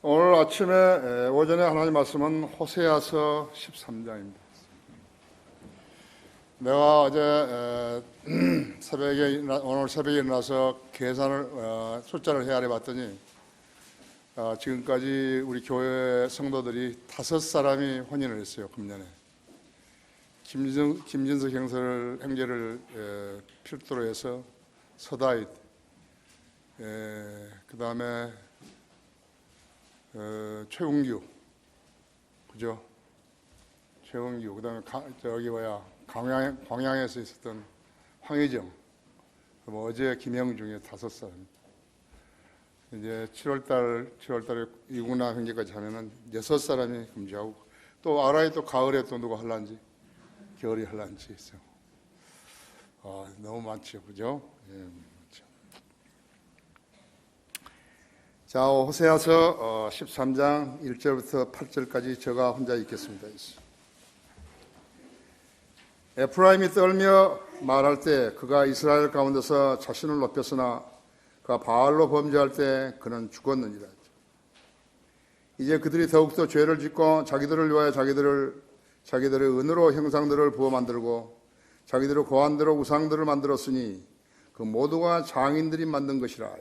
오늘 아침에 오전에 하나님 말씀은 호세아서 13장입니다. 내가 어제 오늘 새벽에 일어나서 계산을 숫자를 헤아려 봤더니 지금까지 우리 교회 성도들이 5사람이 혼인을 했어요. 금년에 김진석 형제를 필두로 해서 서다잇, 그 다음에 최웅규, 그죠? 최웅규, 그 다음에 광양에서 있었던 황혜정, 어제 김영중에 5사람. 이제 7월달에 이국나 형제까지 하면은 6사람이 금지하고, 또 알아야 또 가을에 또 누가 할란지, 겨울에 할란지 있어요. 너무 많죠, 그죠? 예. 자, 호세아서 13장 1절부터 8절까지 제가 혼자 읽겠습니다. 에프라임이 떨며 말할 때 그가 이스라엘 가운데서 자신을 높였으나 그가 바알로 범죄할 때 그는 죽었느니라. 이제 그들이 더욱더 죄를 짓고 자기들을 위하여 자기들의 은으로 형상들을 부어 만들고 자기들의 고안대로 우상들을 만들었으니 그 모두가 장인들이 만든 것이라.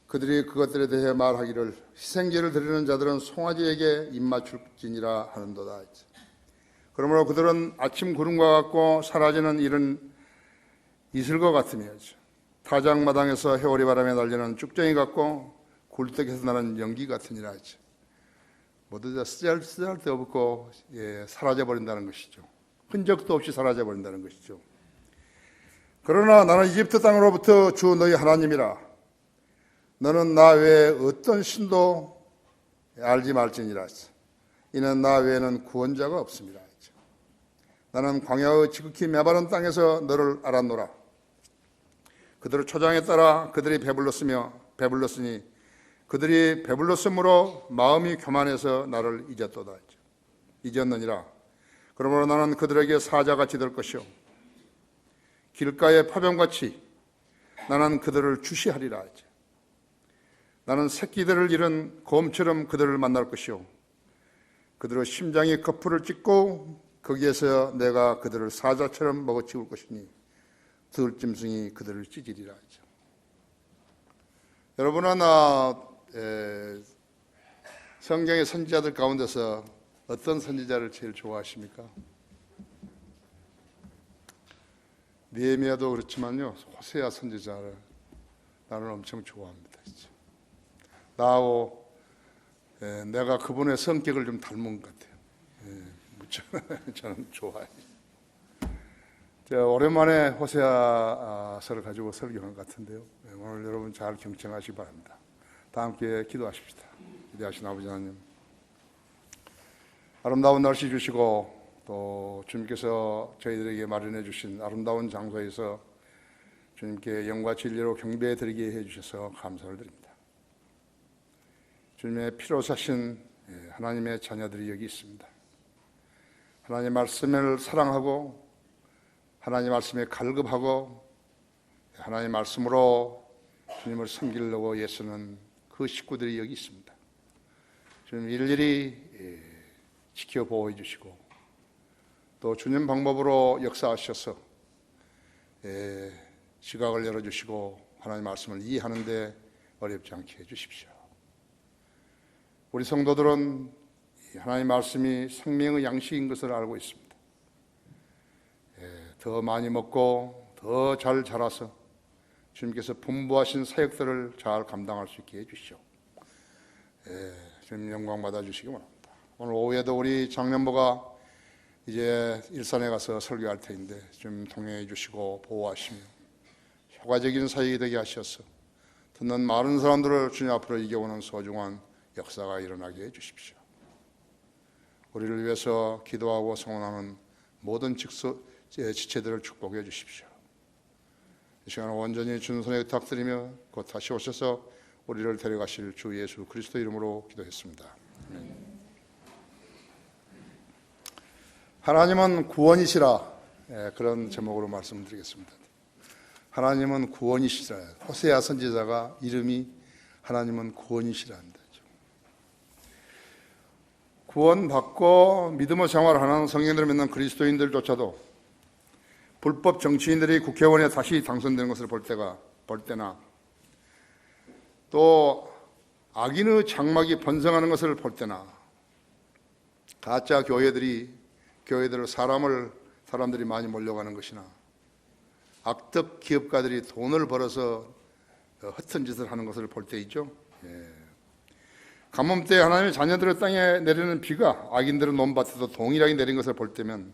그들이 그것들에 대해 말하기를 희생제를 드리는 자들은 송아지에게 입맞출지니라 하는도다. 그러므로 그들은 아침 구름과 같고 사라지는 이른 이슬과 같으며 타작마당에서 해오리 바람에 날리는 쭉정이 같고 굴뚝에서 나는 연기 같으니라. 모두 다 쓰잘데 없고 사라져버린다는 것이죠. 흔적도 없이 사라져버린다는 것이죠. 그러나 나는 이집트 땅으로부터 주 너희 하나님이라. 너는 나 외에 어떤 신도 알지 말지니라. 이는 나 외에는 구원자가 없습니다. 나는 광야의 지극히 메마른 땅에서 너를 알았노라. 그들의 초장에 따라 그들이 배불렀으니 그들이 배불렀으므로 마음이 교만해서 나를 잊었느니라. 그러므로 나는 그들에게 사자같이 될 것이요 길가의 파병같이 나는 그들을 주시하리라. 나는 새끼들을 잃은 곰처럼 그들을 만날 것이요 그들의 심장이 거풀을 찢고 거기에서 내가 그들을 사자처럼 먹어치울 것이니 들짐승이 그들을 찢으리라. 여러분은 성경의 선지자들 가운데서 어떤 선지자를 제일 좋아하십니까? 느헤미야도 그렇지만요, 호세아 선지자를 나는 엄청 좋아합니다. 나하고 내가 그분의 성격을 좀 닮은 것 같아요. 저는 좋아해요. 제가 오랜만에 호세아서를 가지고 설교한 것 같은데요. 오늘 여러분 잘 경청하시기 바랍니다. 다 함께 기도하십시다. 기대하신 아버지 하나님, 아름다운 날씨 주시고 또 주님께서 저희들에게 마련해 주신 아름다운 장소에서 주님께 영과 진리로 경배드리게 해주셔서 감사를 드립니다. 주님의 피로 사신 하나님의 자녀들이 여기 있습니다. 하나님 말씀을 사랑하고 하나님 말씀에 갈급하고 하나님 말씀으로 주님을 섬기려고 애쓰는 그 식구들이 여기 있습니다. 주님 일일이 지켜보호 주시고 또 주님 방법으로 역사하셔서 시각을 열어주시고 하나님 말씀을 이해하는 데 어렵지 않게 해주십시오. 우리 성도들은 하나님 말씀이 생명의 양식인 것을 알고 있습니다. 더 많이 먹고 더 잘 자라서 주님께서 분부하신 사역들을 잘 감당할 수 있게 해주시오. 주님 영광 받아주시기 바랍니다. 오늘 오후에도 우리 장년부가 이제 일산에 가서 설교할 터인데 좀 통행해 주시고 보호하시며 효과적인 사역이 되게 하셔서 듣는 많은 사람들을 주님 앞으로 이겨오는 소중한 역사가 일어나게 해주십시오. 우리를 위해서 기도하고 성원하는 모든 지체들을 축복해 주십시오. 이 시간 온전히 주님 손에 부탁드리며 곧 다시 오셔서 우리를 데려가실 주 예수 그리스도 이름으로 기도했습니다. 아멘. 하나님은 구원이시라, 그런 제목으로 말씀드리겠습니다. 하나님은 구원이시라. 호세아 선지자가 이름이 하나님은 구원이시라 합니다. 구원받고 믿음의 생활하는 성령들을 믿는 그리스도인들조차도 불법 정치인들이 국회의원에 다시 당선되는 것을 볼 때나 또 악인의 장막이 번성하는 것을 볼 때나 가짜 교회들을 사람들이 많이 몰려가는 것이나 악덕 기업가들이 돈을 벌어서 허튼 짓을 하는 것을 볼 때 있죠. 가뭄 때 하나님의 자녀들의 땅에 내리는 비가 악인들의 논밭에도 동일하게 내린 것을 볼 때면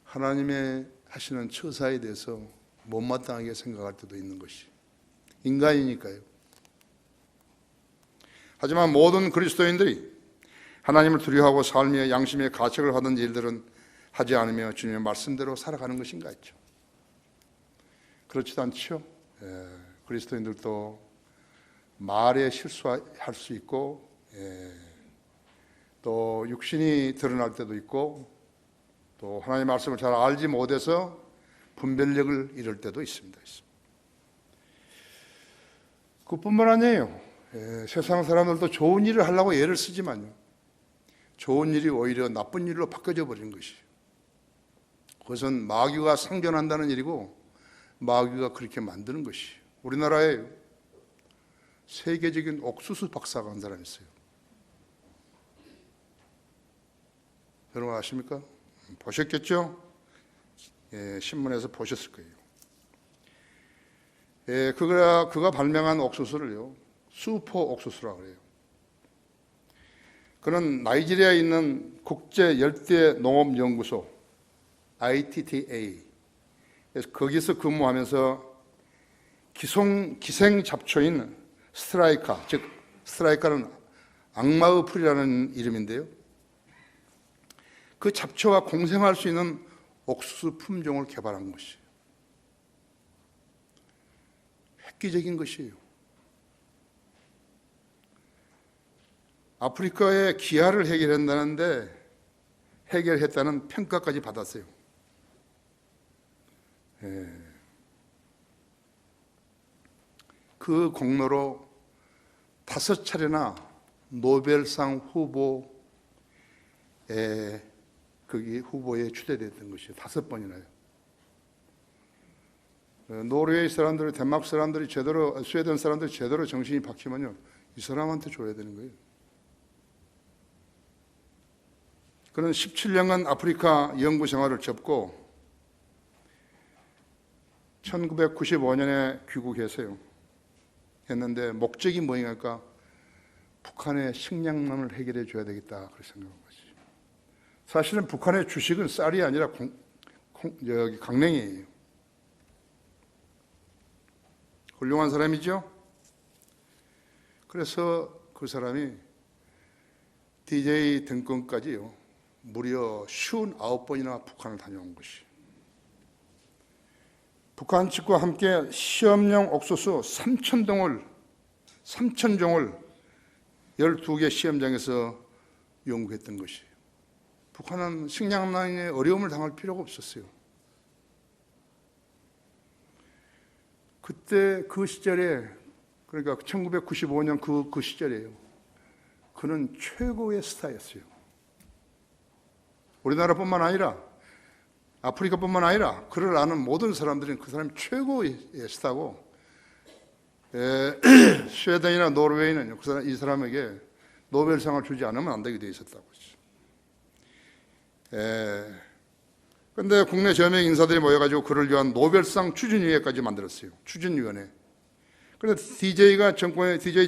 하나님의 하시는 처사에 대해서 못마땅하게 생각할 때도 있는 것이 인간이니까요. 하지만 모든 그리스도인들이 하나님을 두려워하고 삶의 양심의 가책을 받은 일들은 하지 않으며 주님의 말씀대로 살아가는 것인가 했죠. 그렇지도 않죠. 그리스도인들도 말에 실수할 수 있고 또 육신이 드러날 때도 있고 또 하나님의 말씀을 잘 알지 못해서 분별력을 잃을 때도 있습니다. 그뿐만 아니에요. 세상 사람들도 좋은 일을 하려고 애를 쓰지만요, 좋은 일이 오히려 나쁜 일로 바뀌어져 버리는 것이에요. 그것은 마귀가 상존한다는 일이고 마귀가 그렇게 만드는 것이에요. 우리나라에 세계적인 옥수수 박사가 한 사람이 있어요. 여러분 아십니까? 보셨겠죠? 신문에서 보셨을 거예요. 그가 발명한 옥수수를요, 슈퍼 옥수수라고 그래요. 그는 나이지리아에 있는 국제 열대 농업 연구소 ITTA 거기서 근무하면서 기생 잡초인 스트라이카, 즉 스트라이카는 악마의 풀이라는 이름인데요, 그 잡초와 공생할 수 있는 옥수수 품종을 개발한 것이에요. 획기적인 것이에요. 아프리카의 기아를 해결했다는 평가까지 받았어요. 그 공로로 5차례나 노벨상 후보에 추대됐던 것이에요. 5번이나요. 노르웨이 사람들, 덴마크 사람들이 스웨덴 사람들이 제대로 정신이 박히면요, 이 사람한테 줘야 되는 거예요. 그는 17년간 아프리카 연구 생활을 접고 1995년에 귀국했어요. 했는데 목적이 뭐냐니까 북한의 식량난을 해결해 줘야 되겠다 그렇게 생각한 거지. 사실은 북한의 주식은 쌀이 아니라 강냉이에요. 훌륭한 사람이죠. 그래서 그 사람이 DJ 등권까지요, 무려 59번이나 북한을 다녀온 것이. 북한 측과 함께 시험용 옥수수 3,000종을 12개 시험장에서 연구했던 것이에요. 북한은 식량난에 어려움을 당할 필요가 없었어요. 그때 그 시절에, 그러니까 1995년 그 시절이에요. 그는 최고의 스타였어요. 우리나라뿐만 아니라 아프리카뿐만 아니라 그를 아는 모든 사람들은 그 사람이 최고의 스타고, 스웨덴이나 노르웨이는 이 사람에게 노벨상을 주지 않으면 안 되게 되어 있었다고 했죠. 그런데 국내 저명 인사들이 모여가지고 그를 위한 노벨상 추진위원회까지 만들었어요. 추진위원회. 그런데 DJ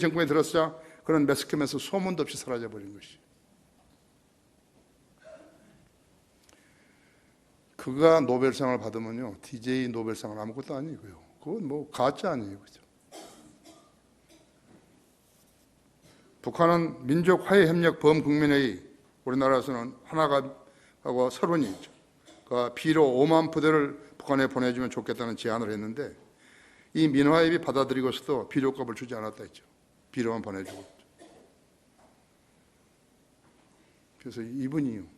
정권에 들었자 그는 매스컴에서 소문도 없이 사라져버린 것이. 그가 노벨상을 받으면요, DJ 노벨상은 아무것도 아니고요. 그건 뭐 가짜 아니에요, 그죠? 북한은 민족화해협력 범국민회의, 우리나라에서는 하나가 하고 서론이 있죠. 그 비료 5만 부대를 북한에 보내주면 좋겠다는 제안을 했는데 이 민화협이 받아들이고서도 비료값을 주지 않았다 했죠. 비료만 보내주고. 그래서 이분이요,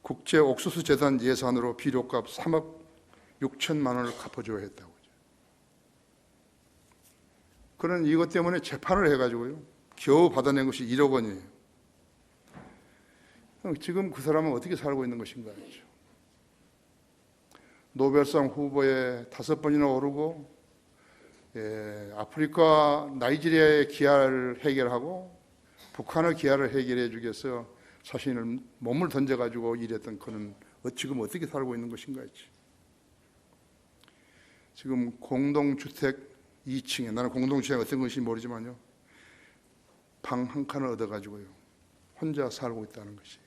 국제 옥수수 재단 예산으로 비료값 3억 6천만 원을 갚아줘야 했다고. 그는 이것 때문에 재판을 해가지고요, 겨우 받아낸 것이 1억 원이에요. 지금 그 사람은 어떻게 살고 있는 것인가 하죠. 노벨상 후보에 5번이나 오르고, 아프리카 나이지리아의 기아를 해결하고 북한의 기아를 해결해 주기 위해서 자신을 몸을 던져가지고 일했던 그는 지금 어떻게 살고 있는 것인가 했지. 지금 공동주택 2층에, 나는 공동주택이 어떤 것인지 모르지만요, 방 한 칸을 얻어가지고요 혼자 살고 있다는 것이,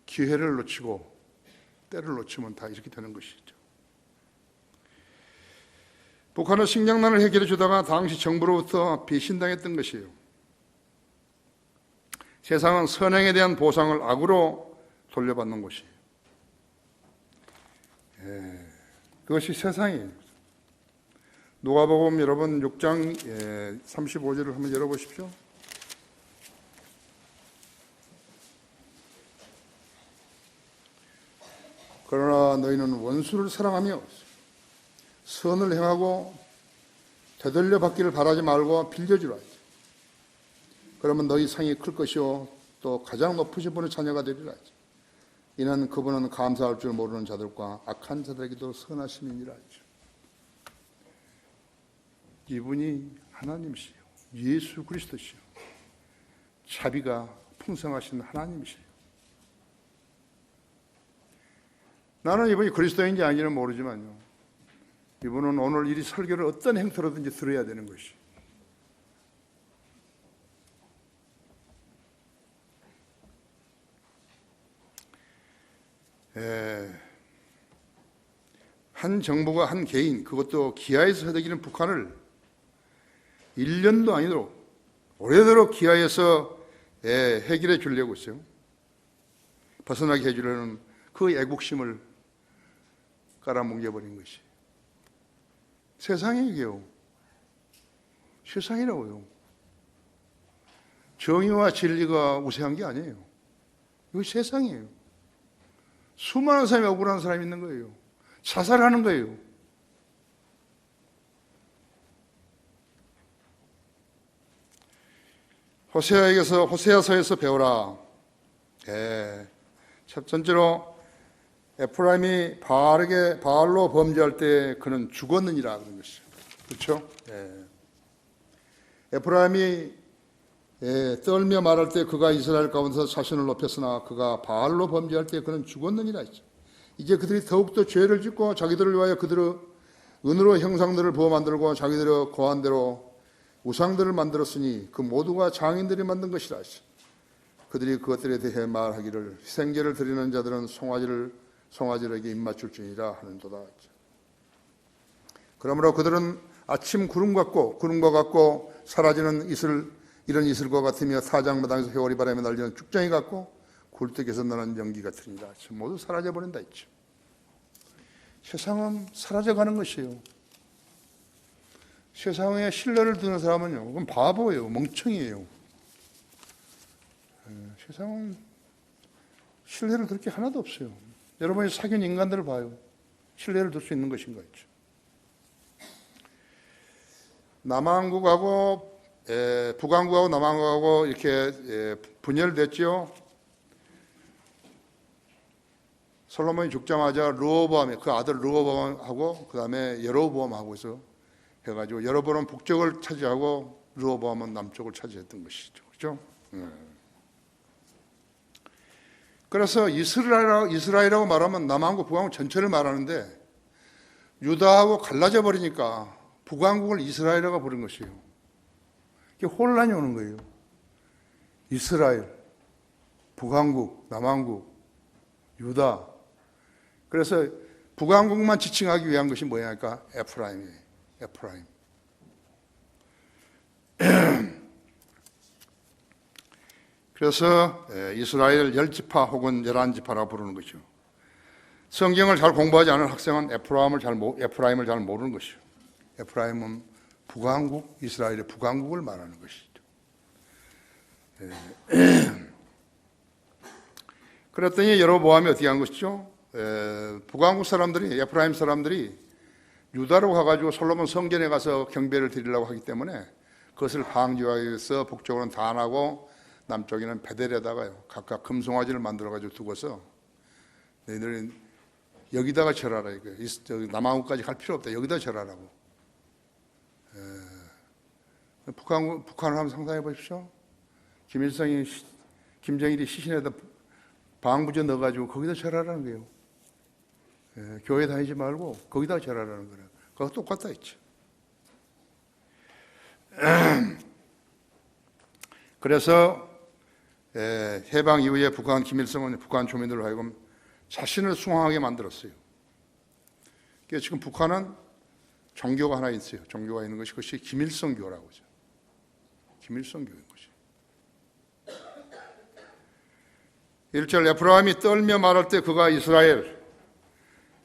기회를 놓치고 때를 놓치면 다 이렇게 되는 것이죠. 북한은 식량난을 해결해 주다가 당시 정부로부터 배신당했던 것이에요. 세상은 선행에 대한 보상을 악으로 돌려받는 것이에요. 그것이 세상이에요. 누가복음 여러분 6장 35절을 한번 열어보십시오. 그러나 너희는 원수를 사랑하며 선을 행하고 되돌려 받기를 바라지 말고 빌려주라. 그러면 너희 상이 클 것이요 또 가장 높으신 분의 자녀가 되리라. 이는 그분은 감사할 줄 모르는 자들과 악한 자들에게도 선하심이니라. 이분이 하나님이시요 예수 그리스도시요 자비가 풍성하신 하나님이시요. 나는 이분이 그리스도인지 아닌지는 모르지만요, 이분은 오늘 이 설교를 어떤 형태로든지 들어야 되는 것이. 한 정부가 한 개인, 그것도 기아에서 허덕이는 북한을 1년도 아니도록 오래도록 기아에서 해결해 주려고 했어요. 벗어나게 해주려는 그 애국심을 깔아뭉개버린 것이. 세상이에요. 세상이라고요. 정의와 진리가 우세한 게 아니에요. 이거 세상이에요. 수많은 사람이 억울한 사람이 있는 거예요. 자살하는 거예요. 호세아서에서 배워라. 첫 번째로 에프라임이 바알로 범죄할 때 그는 죽었느니라 그런 것이죠. 그렇죠? 에프라임이 떨며 말할 때 그가 이스라엘 가운데서 자신을 높였으나 그가 바알로 범죄할 때 그는 죽었느니라 했죠. 이제 그들이 더욱더 죄를 짓고 자기들을 위하여 그들의 은으로 형상들을 부어 만들고 자기들의 고한대로 우상들을 만들었으니 그 모두가 장인들이 만든 것이라 했죠. 그들이 그것들에 대해 말하기를 희생제를 드리는 자들은 송아지에게 입맞출지니라 하는도다. 그러므로 그들은 아침 구름과 같고 사라지는 이런 이슬과 같으며 타작마당에서 회오리 바람에 날리는 죽정이 같고 굴뚝에서 나는 연기 같으니라. 모두 사라져버린다 했죠. 세상은 사라져가는 것이에요. 세상에 신뢰를 두는 사람은요, 그건 바보예요. 멍청이에요. 세상은 신뢰를 둘 게 하나도 없어요. 여러분이 사귄 인간들을 봐요. 신뢰를 둘 수 있는 것인가 있죠. 남한국하고 북한국하고 남한국하고 이렇게 분열됐죠. 솔로몬이 죽자마자 르호보암이 그 아들 르호보암하고 그 다음에 여로보암하고 해가지고 여로보암은 북쪽을 차지하고 르호보암은 남쪽을 차지했던 것이죠. 그렇죠? 그래서 이스라엘이라고 말하면 남한국, 북한국 전체를 말하는데 유다하고 갈라져 버리니까 북한국을 이스라엘이라고 부른 것이에요. 이게 혼란이 오는 거예요. 이스라엘, 북한국, 남한국, 유다. 그래서 북한국만 지칭하기 위한 것이 뭐냐니까 에프라임이에요. 에프라임. 그래서 이스라엘 10지파 혹은 11지파라고 부르는 것이죠. 성경을 잘 공부하지 않은 학생은 에프라임을 잘 모르는 것이죠. 에프라임은 북한국, 이스라엘의 북한국을 말하는 것이죠. 그랬더니 여로보암이 어떻게 한 것이죠? 북한국 사람들이, 에프라임 사람들이 유다로 가가지고 솔로몬 성전에 가서 경배를 드리려고 하기 때문에 그것을 방지하기 위해서 북쪽으로는 단하고 남쪽에는 베델에다가요 각각 금송아지를 만들어가지고 두고서 너희들은 여기다가 절하라 이거예요. 남한국까지 갈 필요 없다. 여기다 절하라고. 북한을 한번 상상해 보십시오. 김정일이 시신에다 방부제 넣어가지고 거기다 절하라는 거예요. 교회 다니지 말고 거기다 절하라는 거예요. 그거 똑같다 했죠. 그래서 해방 이후에 김일성은 북한 주민들로 하여금 자신을 숭앙하게 만들었어요. 그러니까 지금 북한은 종교가 하나 있어요. 종교가 있는 것이 그것이 김일성교라고 하죠. 김일성교인 것이. 1절 에프라임이 떨며 말할 때 그가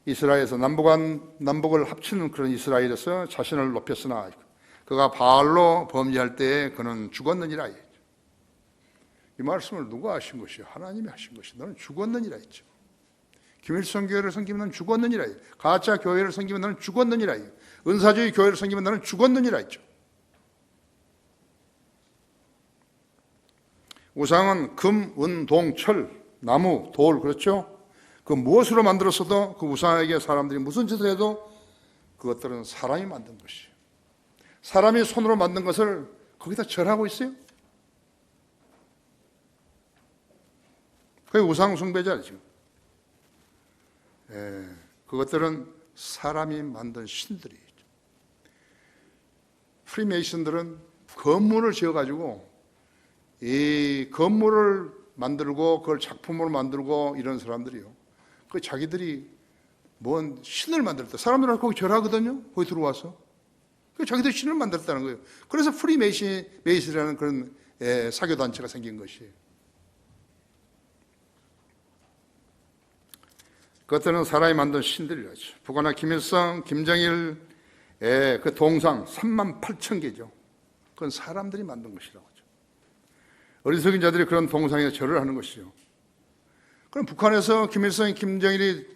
이스라엘에서 남북을 합치는 그런 이스라엘에서 자신을 높였으나 그가 바알로 범죄할 때에 그는 죽었느니라. 이 말씀을 누가 하신 것이요? 하나님이 하신 것이. 너는 죽었느니라 했죠. 김일성 교회를 섬기면 너는 죽었느니라. 가짜 교회를 섬기면 너는 죽었느니라. 은사주의 교회를 섬기면 너는 죽었느니라 했죠. 우상은 금, 은, 동, 철, 나무, 돌 그렇죠? 그 무엇으로 만들었어도 그 우상에게 사람들이 무슨 짓을 해도 그것들은 사람이 만든 것이에요. 사람이 손으로 만든 것을 거기다 절하고 있어요. 그게 우상 숭배자죠. 그것들은 사람이 만든 신들이죠. 프리메이슨들은 건물을 지어가지고 이 건물을 만들고 그걸 작품으로 만들고 이런 사람들이요. 그 자기들이 뭔 신을 만들었다. 사람들은 거기 절하거든요. 거기 들어와서. 그 자기들이 신을 만들었다는 거예요. 그래서 프리메이슨이라는 그런 사교 단체가 생긴 것이에요. 그것들은 사람이 만든 신들이라죠. 북한의 김일성, 김정일의 그 동상 38,000개죠. 그건 사람들이 만든 것이라고 하죠. 어리석은 자들이 그런 동상에 절을 하는 것이죠. 그럼 북한에서 김일성, 김정일이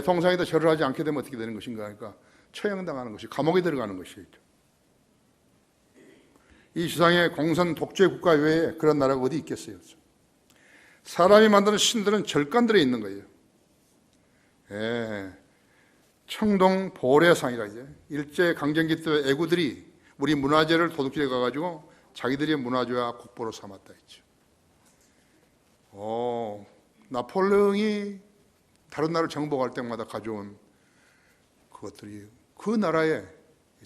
동상에다 절을 하지 않게 되면 어떻게 되는 것인가 하니까 처형당하는 것이, 감옥에 들어가는 것이죠. 이 세상에 공산 독재 국가 외에 그런 나라가 어디 있겠어요? 사람이 만드는 신들은 절간들에 있는 거예요. 청동 보례상이라 이제 일제 강점기 때 애구들이 우리 문화재를 도둑질해 가가지고 자기들의 문화재와 국보로 삼았다 했죠. 나폴레옹이 다른 나라를 정복할 때마다 가져온 그것들이 그 나라의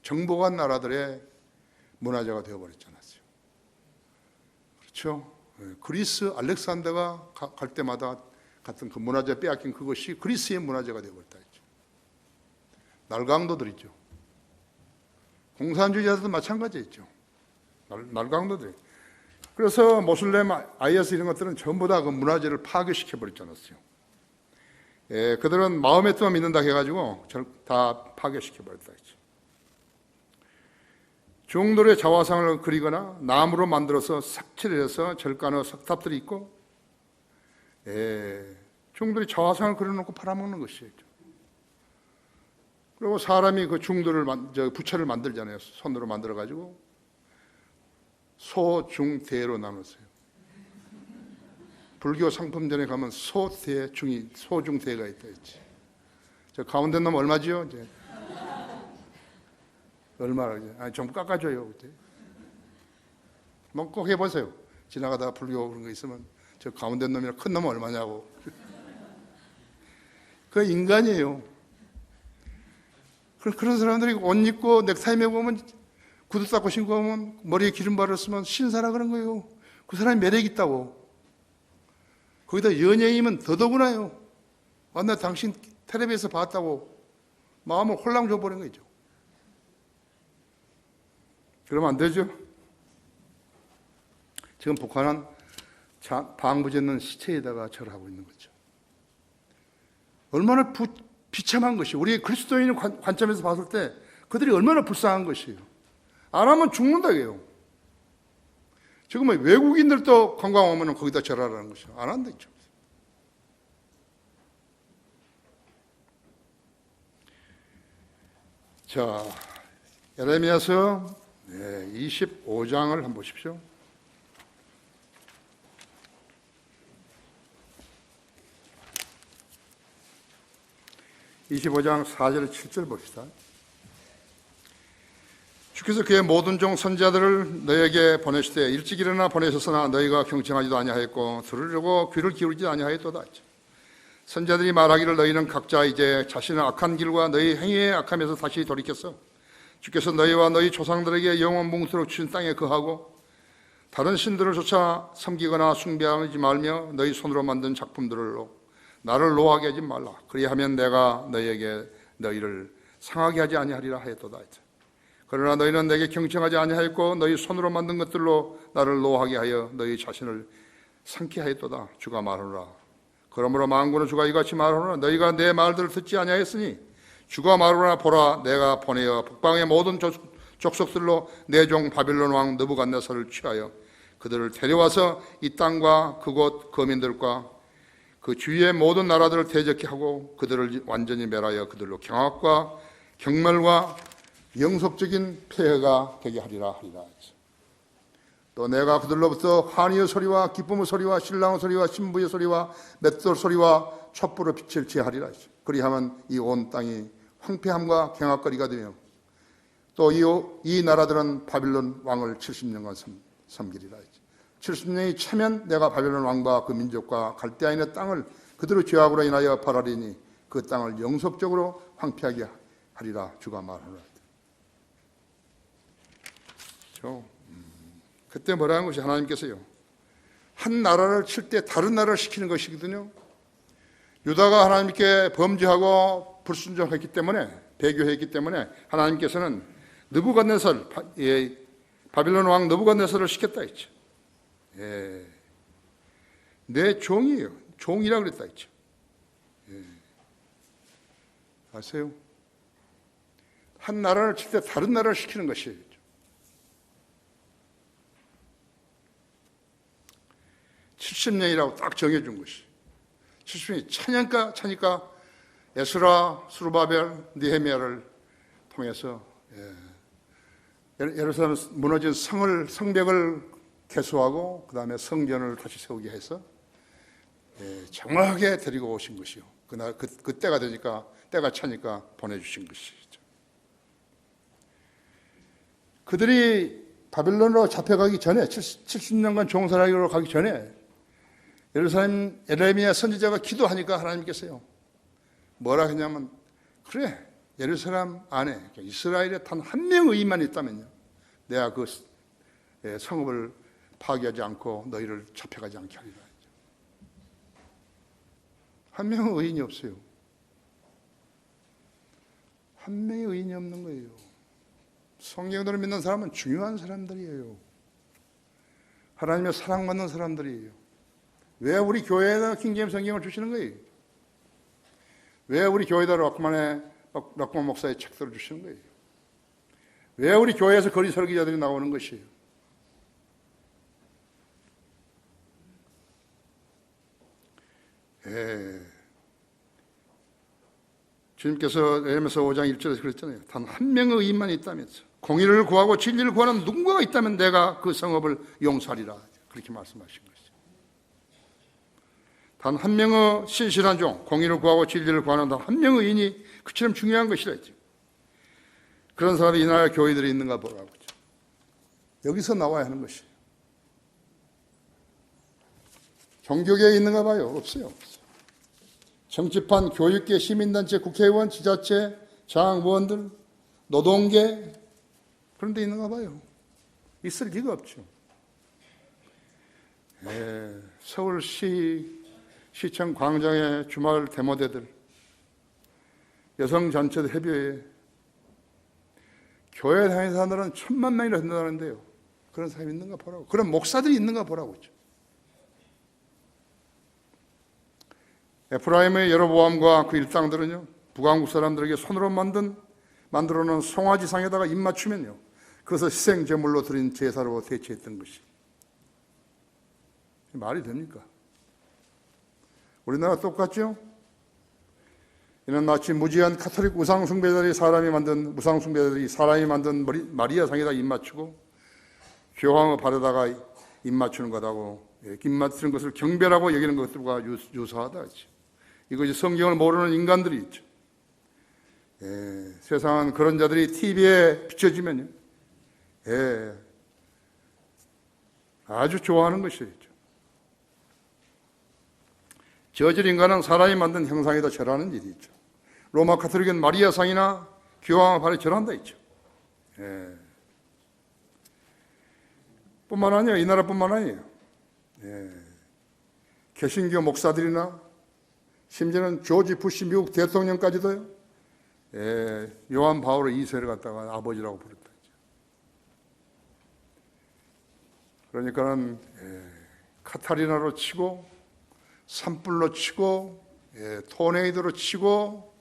정복한 나라들의 문화재가 되어버렸지 않았어요. 그렇죠? 그리스 알렉산더가 갈 때마다 같은 그 문화재 빼앗긴 그것이 그리스의 문화재가 되어버렸다 했죠. 날강도들 있죠. 공산주의자들도 마찬가지였죠. 날강도들. 그래서 모슬렘, IS 이런 것들은 전부 다 그 문화재를 파괴시켜 버렸지 않았어요. 그들은 마음의 뜻만 믿는다 해가지고 다 파괴시켜 버렸다 했죠. 중돌의 자화상을 그리거나 나무로 만들어서 삭칠을 해서 절간의 석탑들이 있고 중돌이 자화상을 그려놓고 팔아먹는 것이죠. 그리고 사람이 그 중돌을 부처를 만들잖아요. 손으로 만들어가지고 소, 중, 대로 나눴어요. 불교 상품전에 가면 소, 대, 중이 소, 중, 대가 있다 했지. 저 가운데 놈 얼마지요? 이제 얼마나 이제 좀 깎아줘요. 뭐 꼭 해보세요. 지나가다가 불교 그런 거 있으면 저 가운데 놈이랑 큰 놈은 얼마냐고. 그 인간이에요. 그런 사람들이 옷 입고 넥타이 메고 오면 구두 닦고 신고 오면 머리에 기름 바르면 신사라 그런 거예요. 그 사람이 매력 있다고. 거기다 연예인이면 더더구나요. 나 당신 텔레비에서 봤다고 마음을 홀랑 줘버린 거죠. 그러면 안 되죠. 지금 북한은 방부제는 시체에다가 절하고 있는 거죠. 얼마나 비참한 것이, 우리 그리스도인의 관점에서 봤을 때 그들이 얼마나 불쌍한 것이에요. 안 하면 죽는다 이게요. 지금 외국인들도 관광 오면 거기다 절하라는 것이요. 안 한다 있죠. 자, 예레미야서 네, 25장을 한번 보십시오. 25장 4절 7절 봅시다. 주께서 그의 모든 종 선지자들을 너에게 보내시되 일찍 일어나 보내셨으나 너희가 경청하지도 아니하였고 들으려고 귀를 기울이지 아니하였도다. 선지자들이 말하기를 너희는 각자 이제 자신의 악한 길과 너희 행위의 악함에서 다시 돌이켰어. 주께서 너희와 너희 조상들에게 영원 뭉토록 주신 땅에 거하고 다른 신들을 쫓아 섬기거나 숭배하지 말며 너희 손으로 만든 작품들로 나를 노하게 하지 말라. 그리하면 내가 너희를 상하게 하지 아니하리라 하였도다. 그러나 너희는 내게 경청하지 아니하였고 너희 손으로 만든 것들로 나를 노하게 하여 너희 자신을 상케 하였도다. 주가 말하노라. 그러므로 만군의 주가 이같이 말하노라. 너희가 내 말들을 듣지 아니하였으니 주가 말하노라. 보라, 내가 보내어 북방의 모든 족속들로 내 종 바빌론 왕 느부갓네살을 취하여 그들을 데려와서 이 땅과 그곳 거민들과 그 주위의 모든 나라들을 대적케 하고 그들을 완전히 멸하여 그들로 경악과 경멸과 영속적인 폐해가 되게 하리라. 또 내가 그들로부터 환희의 소리와 기쁨의 소리와 신랑의 소리와 신부의 소리와 맷돌 소리와 촛불의 빛을 제하리라. 그리하면 이 온 땅이 황폐함과 경악거리가 되며 또 이 나라들은 바빌론 왕을 70년간 섬기리라. 70년이 차면 내가 바빌론 왕과 그 민족과 갈대아인의 땅을 그들의 죄악으로 인하여 벌하리니 그 땅을 영속적으로 황폐하게 하리라. 주가 말하노라. 그때 뭐라는 것이 하나님께서요, 한 나라를 칠 때 다른 나라를 시키는 것이거든요. 유다가 하나님께 범죄하고 불순종했기 때문에, 배교했기 때문에 하나님께서는 느부갓네살, 바빌론 왕 느부갓네살을 시켰다 했죠. 내 종이에요. 종이라 그랬다 했죠. 아세요? 한 나라를 칠 때 다른 나라를 시키는 것이에요. 70년이라고 딱 정해준 것이. 70년이 차니까 에스라, 수르바벨, 느헤미야를 통해서 예루살렘 무너진 성벽을 개수하고 그 다음에 성전을 다시 세우게 해서 정확하게 데리고 오신 것이요. 그때가 되니까, 때가 차니까 보내주신 것이죠. 그들이 바빌론으로 잡혀가기 전에, 70년간 종살이로 가기 전에 예루살렘 에레미야 선지자가 기도하니까 하나님께서요, 뭐라 했냐면, 그래, 예루살렘 안에 이스라엘에 단 한 명의 의인만 있다면요, 내가 그 성읍을 파괴하지 않고 너희를 잡혀가지 않게 하리라. 한 명의 의인이 없어요. 한 명의 의인이 없는 거예요. 성경을 믿는 사람은 중요한 사람들이에요. 하나님의 사랑받는 사람들이에요. 왜 우리 교회에다 킹제임스 성경을 주시는 거예요? 왜 우리 교회에다 락만 목사의 책들을 주시는 거예요? 왜 우리 교회에서 거리 설교자들이 나오는 것이에요? 주님께서 에레미야 5장 1절에서 그랬잖아요. 단 한 명의 의인만 있다면서, 공의를 구하고 진리를 구하는 누군가가 있다면 내가 그 성읍을 용서하리라. 그렇게 말씀하신 것이죠. 단 한 명의 신실한 종, 공의를 구하고 진리를 구하는 단 한 명의 의인이 그처럼 중요한 것이라 했죠. 그런 사람이 이 나라 교회들이 있는가 보라고. 여기서 나와야 하는 것이에요. 종교계에 있는가 봐요? 없어요. 정치판, 교육계, 시민단체, 국회의원, 지자체, 장의원들, 노동계, 그런 데 있는가 봐요. 있을 리가 없죠. 서울시청 광장의 주말 데모대들, 여성단체들 협의회에 교회 다니는 사람들은 1000만 명이나 된다는데요. 그런 사람이 있는가 보라고. 그런 목사들이 있는가 보라고. 에프라임의 여로보암과 그 일당들은요, 북왕국 사람들에게 손으로 만들어 놓은 송아지상에다가 입 맞추면요, 그것을 희생제물로 드린 제사로 대체했던 것이 말이 됩니까? 우리나라 똑같죠? 이는 마치 무지한 카톨릭 우상숭배자들이 사람이 만든 마리아상에다 입맞추고 교황을 바르다가 입맞추는 것하고 입맞추는 것을 경배라고 여기는 것들과 유사하다. 이것이 성경을 모르는 인간들이 있죠. 세상은 그런 자들이 TV에 비춰지면요, 아주 좋아하는 것이죠. 저질 인간은 사람이 만든 형상에다 절하는 일이 있죠. 로마 카톨릭은 마리아상이나 교황을 바로 절한다 있죠. 뿐만 아니에요. 이 나라뿐만 아니에요. 개신교 목사들이나 심지어는 조지 부시 미국 대통령까지도요, 요한 바오로 2세를 갖다가 아버지라고 부르다. 그러니까는 카타리나로 치고 산불로 치고 토네이도로 치고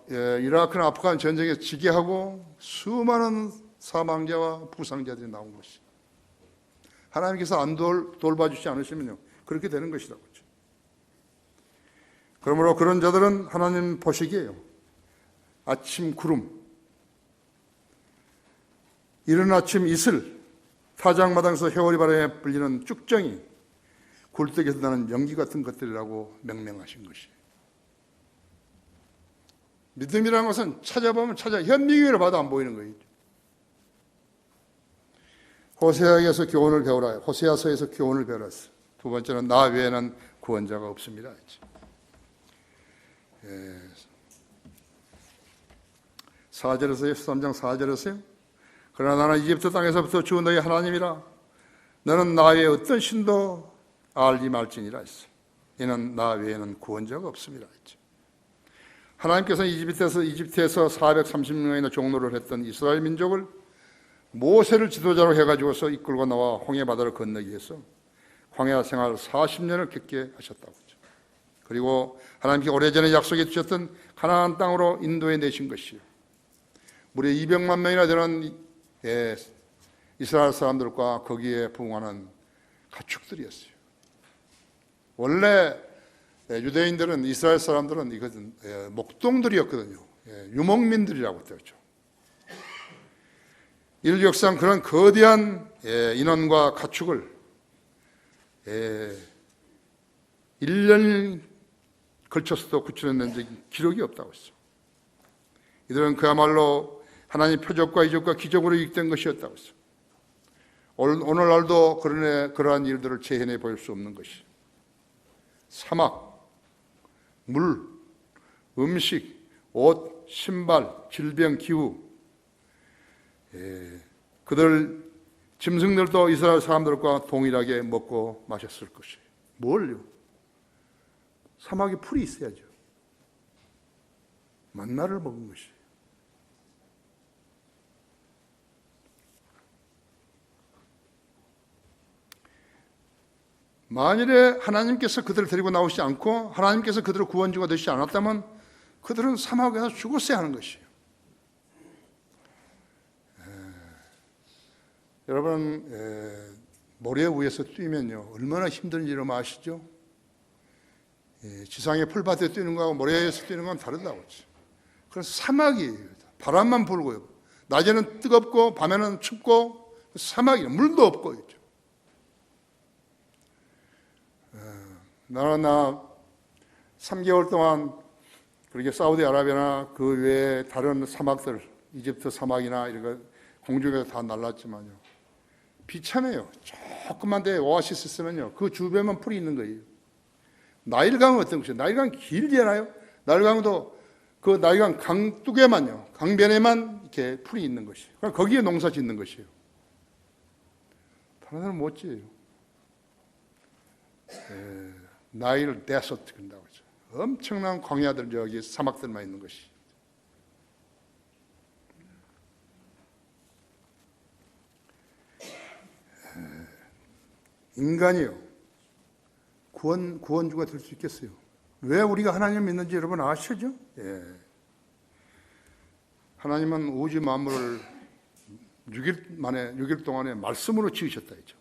이라크나 아프간 전쟁에 지게 하고 수많은 사망자와 부상자들이 나온 것이, 하나님께서 안 돌봐주지 않으시면요, 그렇게 되는 것이라고. 그러므로 그런 자들은 하나님 보시기에요, 아침 구름, 이른 아침 이슬, 타작마당에서 해오리 바람에 불리는 쭉정이, 굴뚝에서 나는 연기 같은 것들이라고 명명하신 것이에요. 믿음이라는 것은 찾아보면 현미경으로 봐도 안 보이는 거예요. 호세아에서 교훈을 배우라. 호세아서에서 교훈을 배우라. 두 번째는 나 외에는 구원자가 없습니다. 4절에서요, 13장 4절에서요. 그러나 나는 이집트 땅에서부터 주 너희 하나님이라. 너는 나 외에 어떤 신도 알지 말지니라 했어. 이는 나 외에는 구원자가 없습니다 했죠. 하나님께서 이집트에서 430명이나 종노를 했던 이스라엘 민족을 모세를 지도자로 해가지고서 이끌고 나와 홍해 바다를 건너기 위해서 광야 생활 40년을 겪게 하셨다고 하죠. 그리고 하나님께 오래전에 약속해 주셨던 가나안 땅으로 인도해 내신 것이요, 무려 200만 명이나 되는 이스라엘 사람들과 거기에 부응하는 가축들이었어요. 원래 유대인들은, 이스라엘 사람들은 이것은 목동들이었거든요. 유목민들이라고 했죠. 인류 역사상 그런 거대한 인원과 가축을 1년 걸쳐서도 구출해낸 적이 기록이 없다고 했어요. 이들은 그야말로 하나님 표적과 이적과 기적으로 이익된 것이었다고 했어요. 오늘날도 그러한 일들을 재현해 볼 수 없는 것이, 사막, 물, 음식, 옷, 신발, 질병, 기후, 그들 짐승들도 이스라엘 사람들과 동일하게 먹고 마셨을 것이에요. 뭘요? 사막에 풀이 있어야죠. 만나를 먹은 것이에요. 만일에 하나님께서 그들을 데리고 나오시지 않고 하나님께서 그들을 구원주가 되시지 않았다면 그들은 사막에서 죽었어야 하는 것이에요. 여러분, 모래 위에서 뛰면요, 얼마나 힘든지 여러분 아시죠? 지상의 풀밭에 뛰는 거하고 모래에서 뛰는 건 다르다고 하죠. 그래서 사막이에요. 바람만 불고요. 낮에는 뜨겁고 밤에는 춥고 사막이에요. 물도 없고 있죠. 나 3개월 동안 그렇게 사우디아라비아나 그 외에 다른 사막들, 이집트 사막이나 이런 거 공중에서 다 날랐지만요, 비참해요. 조그만 데 오아시스 있으면요, 그 주변만 풀이 있는 거예요. 나일강은 어떤 것이에요? 나일강 길잖아요. 나일강도 그 나일강 강둑에만요, 강변에만 이렇게 풀이 있는 것이에요. 그럼 거기에 농사 짓는 것이에요. 다른 데는 못 지어요. 나일 데서트 그런다고 하죠. 엄청난 광야들, 저기 사막들만 있는 것이. 인간이요, 구원주가 될 수 있겠어요? 왜 우리가 하나님을 믿는지 여러분 아시죠? 하나님은 우주 만물을 6일 동안에 말씀으로 지으셨다 했죠.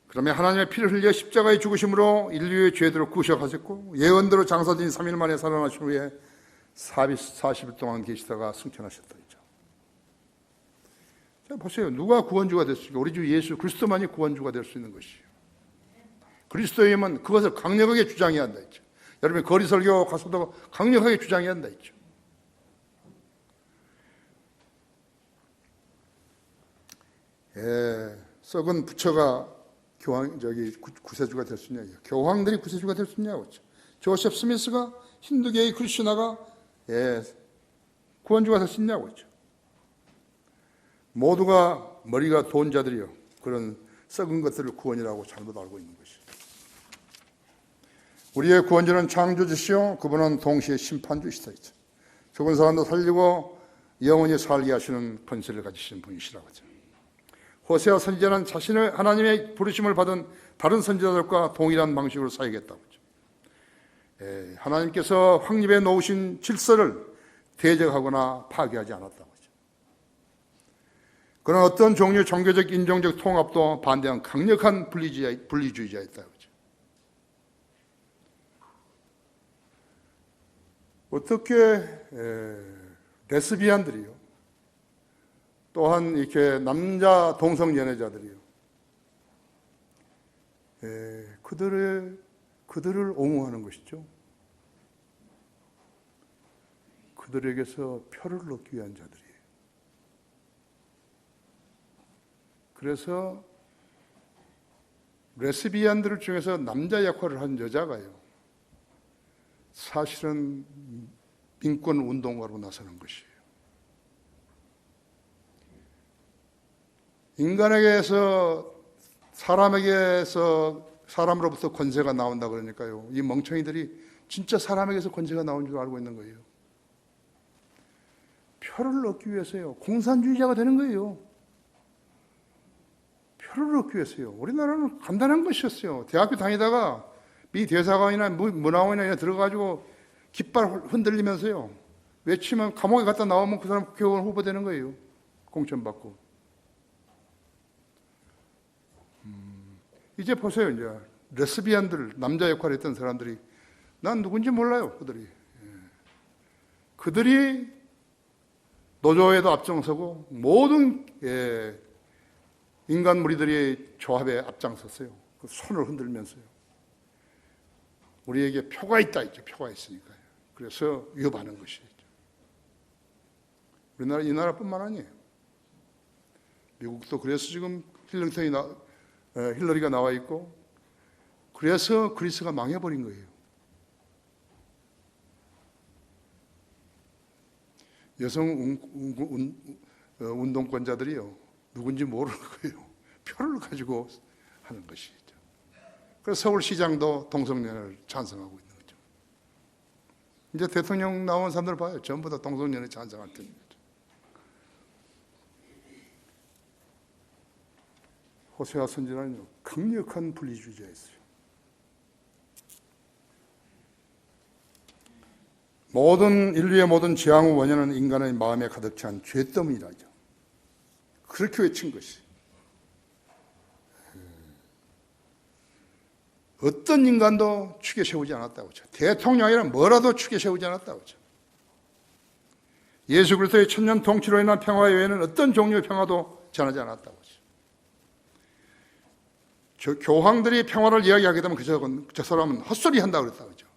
그러면 하나님의 피를 흘려 십자가의 죽으심으로 인류의 죄들을 구속하셨고 예언대로 장사된 3일 만에 살아나신 후에 40일 동안 계시다가 승천하셨다 했죠. 자, 보세요. 누가 구원주가 됐습니까? 우리 주 예수 그리스도만이 구원주가 될 수 있는 것이에요. 그리스도이면 그것을 강력하게 주장해야 한다 했죠. 여러분 거리 설교 가서도 강력하게 주장해야 한다 했죠. 썩은 부처가 구세주가 될 수 있냐? 교황들이 구세주가 될 수 있냐고 했죠. 조셉 스미스가 힌두교의 크리스나가 구원주가 될 수 있냐고 했죠. 모두가 머리가 좋은 자들이요. 그런 썩은 것들을 구원이라고 잘못 알고 있는 것이죠. 우리의 구원주는 창조주시요 그분은 동시에 심판주시다 했죠. 죽은 사람도 살리고 영원히 살게 하시는 권세를 가지신 분이시라고 하죠. 호세아 선지자는 자신을 하나님의 부르심을 받은 다른 선지자들과 동일한 방식으로 사역했다고 하죠. 하나님께서 확립해 놓으신 질서를 대적하거나 파괴하지 않았다고 하죠. 그런 어떤 종류의 종교적 인종적 통합도 반대한 강력한 분리주의자였다고 하죠. 어떻게 레스비안들이요, 또한 이렇게 남자 동성 연애자들이요, 그들을 옹호하는 것이죠. 그들에게서 표를 얻기 위한 자들이에요. 그래서 레스비안들 중에서 남자 역할을 한 여자가요, 사실은 민권 운동가로 나서는 것이에요. 인간에게서 사람으로부터 권세가 나온다 그러니까요, 이 멍청이들이 진짜 사람에게서 권세가 나온 줄 알고 있는 거예요. 표를 얻기 위해서요, 공산주의자가 되는 거예요. 표를 얻기 위해서요. 우리나라는 간단한 것이었어요. 대학교 다니다가 미 대사관이나 문화원이나 들어가지고 깃발 흔들리면서요, 외치면 감옥에 갔다 나오면 그 사람 국회의원 후보 되는 거예요. 공천받고. 이제 보세요. 이제 레스비안들, 남자 역할을 했던 사람들이, 난 누군지 몰라요. 그들이 노조에도 앞장서고 모든 인간 무리들이 조합에 앞장섰어요. 그 손을 흔들면서요. 우리에게 표가 있다 있죠. 표가 있으니까요. 그래서 위협하는 것이죠. 우리나라 이 나라뿐만 아니에요. 미국도 그래서 지금 힐러리가 나와 있고, 그래서 그리스가 망해버린 거예요. 여성 운동권자들이요, 누군지 모르는 거예요. 표를 가지고 하는 것이죠. 그래서 서울시장도 동성연애를 찬성하고 있는 거죠. 이제 대통령 나온 사람들 봐요. 전부 다 동성연애 찬성할 텐데. 호세아 선지자는요, 강력한 분리주의자였어요. 인류의 모든 재앙의 원인은 인간의 마음에 가득 찬 죄 때문이라죠. 그렇게 외친 것이. 어떤 인간도 축에 세우지 않았다고 하죠. 대통령이란 뭐라도 축에 세우지 않았다고 하죠. 예수 그리스도의 천년 통치로 인한 평화 외에는 어떤 종류의 평화도 전하지 않았다고 하죠. 교황들이 평화를 이야기하게 되면 저 사람은 헛소리 한다고 그랬다고 하죠.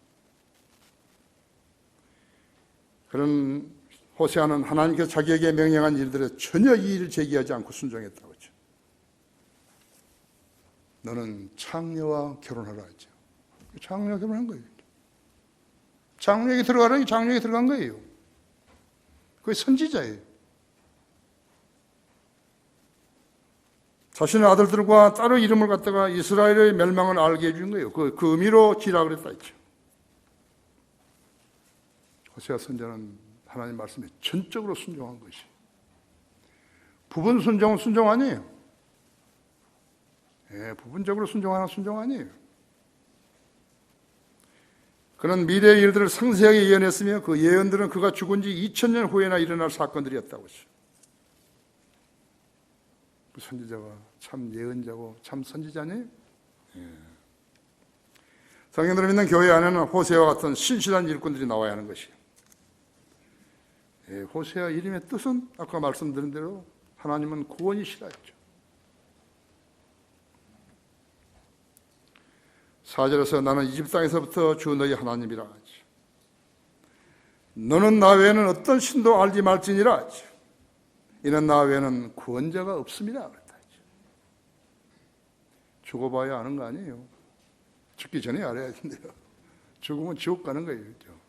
그런 호세아는 하나님께서 자기에게 명령한 일들에 전혀 이의를 제기하지 않고 순종했다고 하죠. 너는 창녀와 결혼하라 하죠. 창녀와 결혼한 거예요. 장로에게 들어가라니 장로에게 들어간 거예요. 그게 선지자예요. 자신의 아들들과 따로 이름을 갖다가 이스라엘의 멸망을 알게 해준 거예요. 그 의미로 지라 그랬다 했죠. 호세아 선지자는 하나님 말씀에 전적으로 순종한 것이. 부분 순종은 순종 아니에요. 부분적으로 순종하는 순종 아니에요. 그는 미래의 일들을 상세하게 예언했으며 그 예언들은 그가 죽은 지 2000년 후에나 일어날 사건들이었다고 했어요. 그 선지자가 참 예언자고 참 선지자니 성경들을 믿는 교회 안에는 호세아와 같은 신실한 일꾼들이 나와야 하는 것이에요. 호세아 이름의 뜻은 아까 말씀드린 대로 하나님은 구원이시라 했죠. 4절에서 나는 이집 땅에서부터 주 너희 하나님이라 하지. 너는 나 외에는 어떤 신도 알지 말지니라 하지. 이는 나 외에는 구원자가 없습니다. 그랬다 하지. 죽어봐야 아는 거 아니에요. 죽기 전에 알아야 된대요. 죽으면 지옥 가는 거예요. 그렇죠?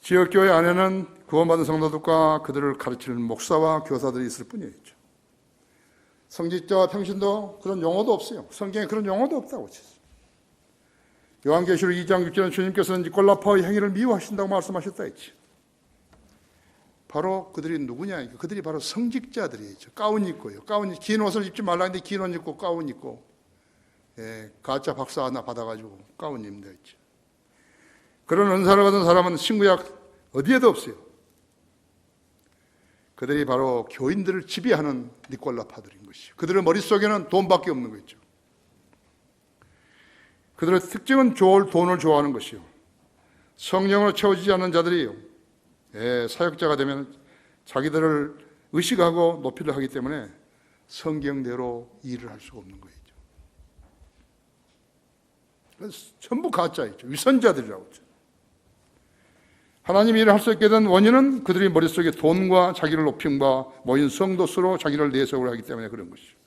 지역교회 안에는 구원받은 성도들과 그들을 가르치는 목사와 교사들이 있을 뿐이었죠. 성직자와 평신도 그런 용어도 없어요. 성경에 그런 용어도 없다고 했어요. 요한계시록 2장 6절에 주님께서는 니콜라파의 행위를 미워하신다고 말씀하셨다 했지. 바로 그들이 누구냐? 그들이 바로 성직자들이죠. 가운 입고요. 긴 옷을 입지 말라 했는데 긴 옷 입고 가운 입고, 가짜 박사 하나 받아가지고 가운 입는다 했지. 그런 은사를 받은 사람은 신구약 어디에도 없어요. 그들이 바로 교인들을 지배하는 니콜라파들인 것이죠. 그들의 머릿속에는 돈밖에 없는 거죠. 그들의 특징은 돈을 좋아하는 것이요. 성령으로 채워지지 않는 자들이에요. 사역자가 되면 자기들을 의식하고 높이를 하기 때문에 성경대로 일을 할 수가 없는 거죠. 그래서 전부 가짜이죠. 위선자들이라고 하죠. 하나님 일을 할 수 있게 된 원인은 그들이 머릿속에 돈과 자기를 높임과 모인 성도 수로 자기를 내세우려 하기 때문에 그런 것이죠.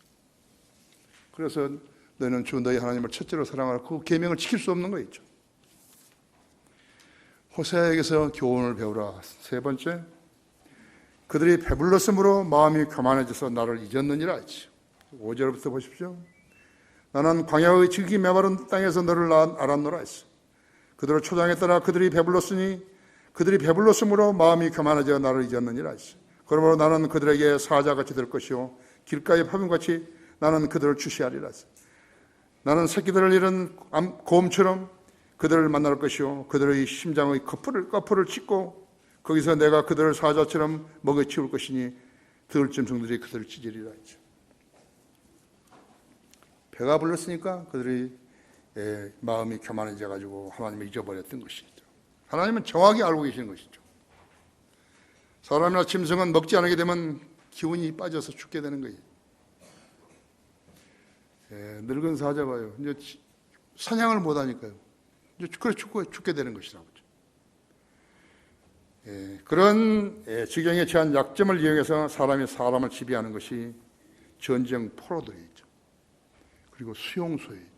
그래서 너희는 주 너희 하나님을 첫째로 사랑하라. 그 계명을 지킬 수 없는 거였죠. 호세아에게서 교훈을 배우라. 세 번째, 그들이 배불렀으므로 마음이 교만해져서 나를 잊었느니라 했지. 5절부터 보십시오. 나는 광야의 질기 메마른 땅에서 너를 알았노라 했어. 그들을 초장에 따라 그들이 배불렀으므로 마음이 교만해져 나를 잊었느니라 했어. 그러므로 나는 그들에게 사자같이 될 것이요 길가의 파문같이 나는 그들을 주시하리라 했어. 나는 새끼들을 잃은 곰처럼 그들을 만날 것이요 그들의 심장의 거풀을 찢고 거기서 내가 그들을 사자처럼 먹여치울 것이니 들짐승들이 그들을 찢으리라 했죠. 배가 불렀으니까 그들이 마음이 교만해져 가지고 하나님을 잊어버렸던 것이죠. 하나님은 정확히 알고 계시는 것이죠. 사람이나 짐승은 먹지 않게 되면 기운이 빠져서 죽게 되는 거예요. 늙은 사자가요, 이제 사냥을 못 하니까요. 이제 그래 죽게 되는 것이라고. 그런 지경에 처한 약점을 이용해서 사람이 사람을 지배하는 것이 전쟁 포로들이죠. 그리고 수용소이죠.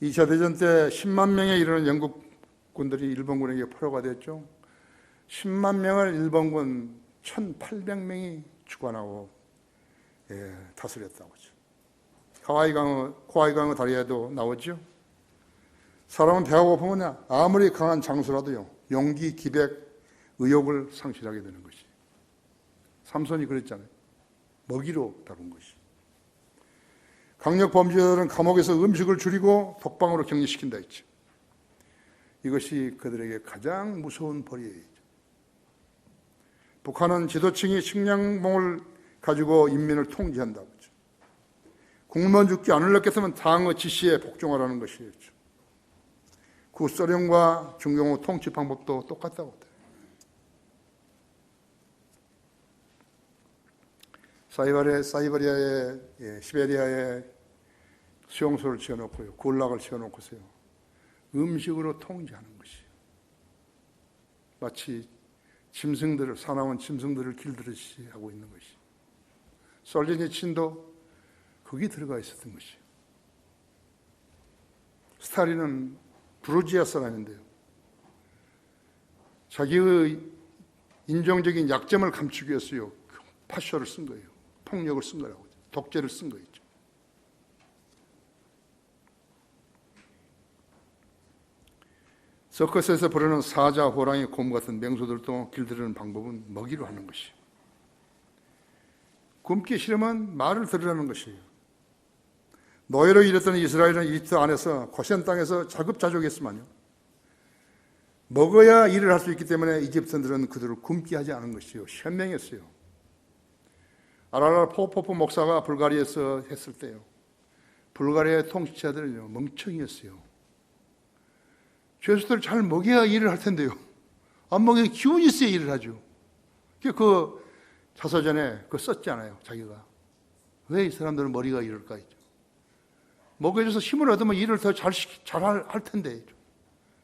2차 대전 때 10만 명에 이르는 영국 군들이 일본군에게 포로가 됐죠. 10만 명을 일본군 1,800명이 주관하고 다스렸다고 하죠. 코하이강의 다리에도 나오죠. 사람은 배가 고프면 아무리 강한 장수라도요, 용기, 기백, 의욕을 상실하게 되는 것이. 삼손이 그랬잖아요. 먹이로 다룬 것이. 강력 범죄자들은 감옥에서 음식을 줄이고 독방으로 격리시킨다 했죠. 이것이 그들에게 가장 무서운 벌이에요. 북한은 지도층이 식량봉을 가지고 인민을 통제한다고 하죠. 굶어 죽지 않으려겠으면 당의 지시에 복종하라는 것이었죠. 구소련과 중공의 통치 방법도 똑같다고 합니다. 사이베리아에 시베리아에 수용소를 지어놓고요, 굴락을 지어놓고서요, 음식으로 통제하는 것이에요. 마치 사나운 짐승들을 길들이듯이 하고 있는 것이. 솔제니친도 거기 들어가 있었던 것이에요. 스탈린은 그루지아 사람인데요, 자기의 인종적인 약점을 감추기 위해서요, 파쇼를 쓴 거예요. 폭력을 쓴 거라고, 독재를 쓴 거였죠. 서커스에서 부르는 사자, 호랑이, 곰 같은 맹수들도 길들이는 방법은 먹이로 하는 것이에요. 굶기 싫으면 말을 들으라는 것이에요. 노예로 일했던 이스라엘은 이집트 안에서 고센 땅에서 자급자족했지만요, 먹어야 일을 할 수 있기 때문에 이집트인들은 그들을 굶게 하지 않은 것이요, 현명했어요. 아랄라 포포프 목사가 불가리아에서 했을 때요, 불가리아의 통치자들은요 멍청이였어요. 죄수들을 잘 먹여야 일을 할 텐데요, 안 먹여야 기운이 있어야 일을 하죠. 그 자서전에 그 썼잖아요. 자기가 왜 이 사람들은 머리가 이럴까 했죠. 먹여줘서 힘을 얻으면 일을 더 잘 할 텐데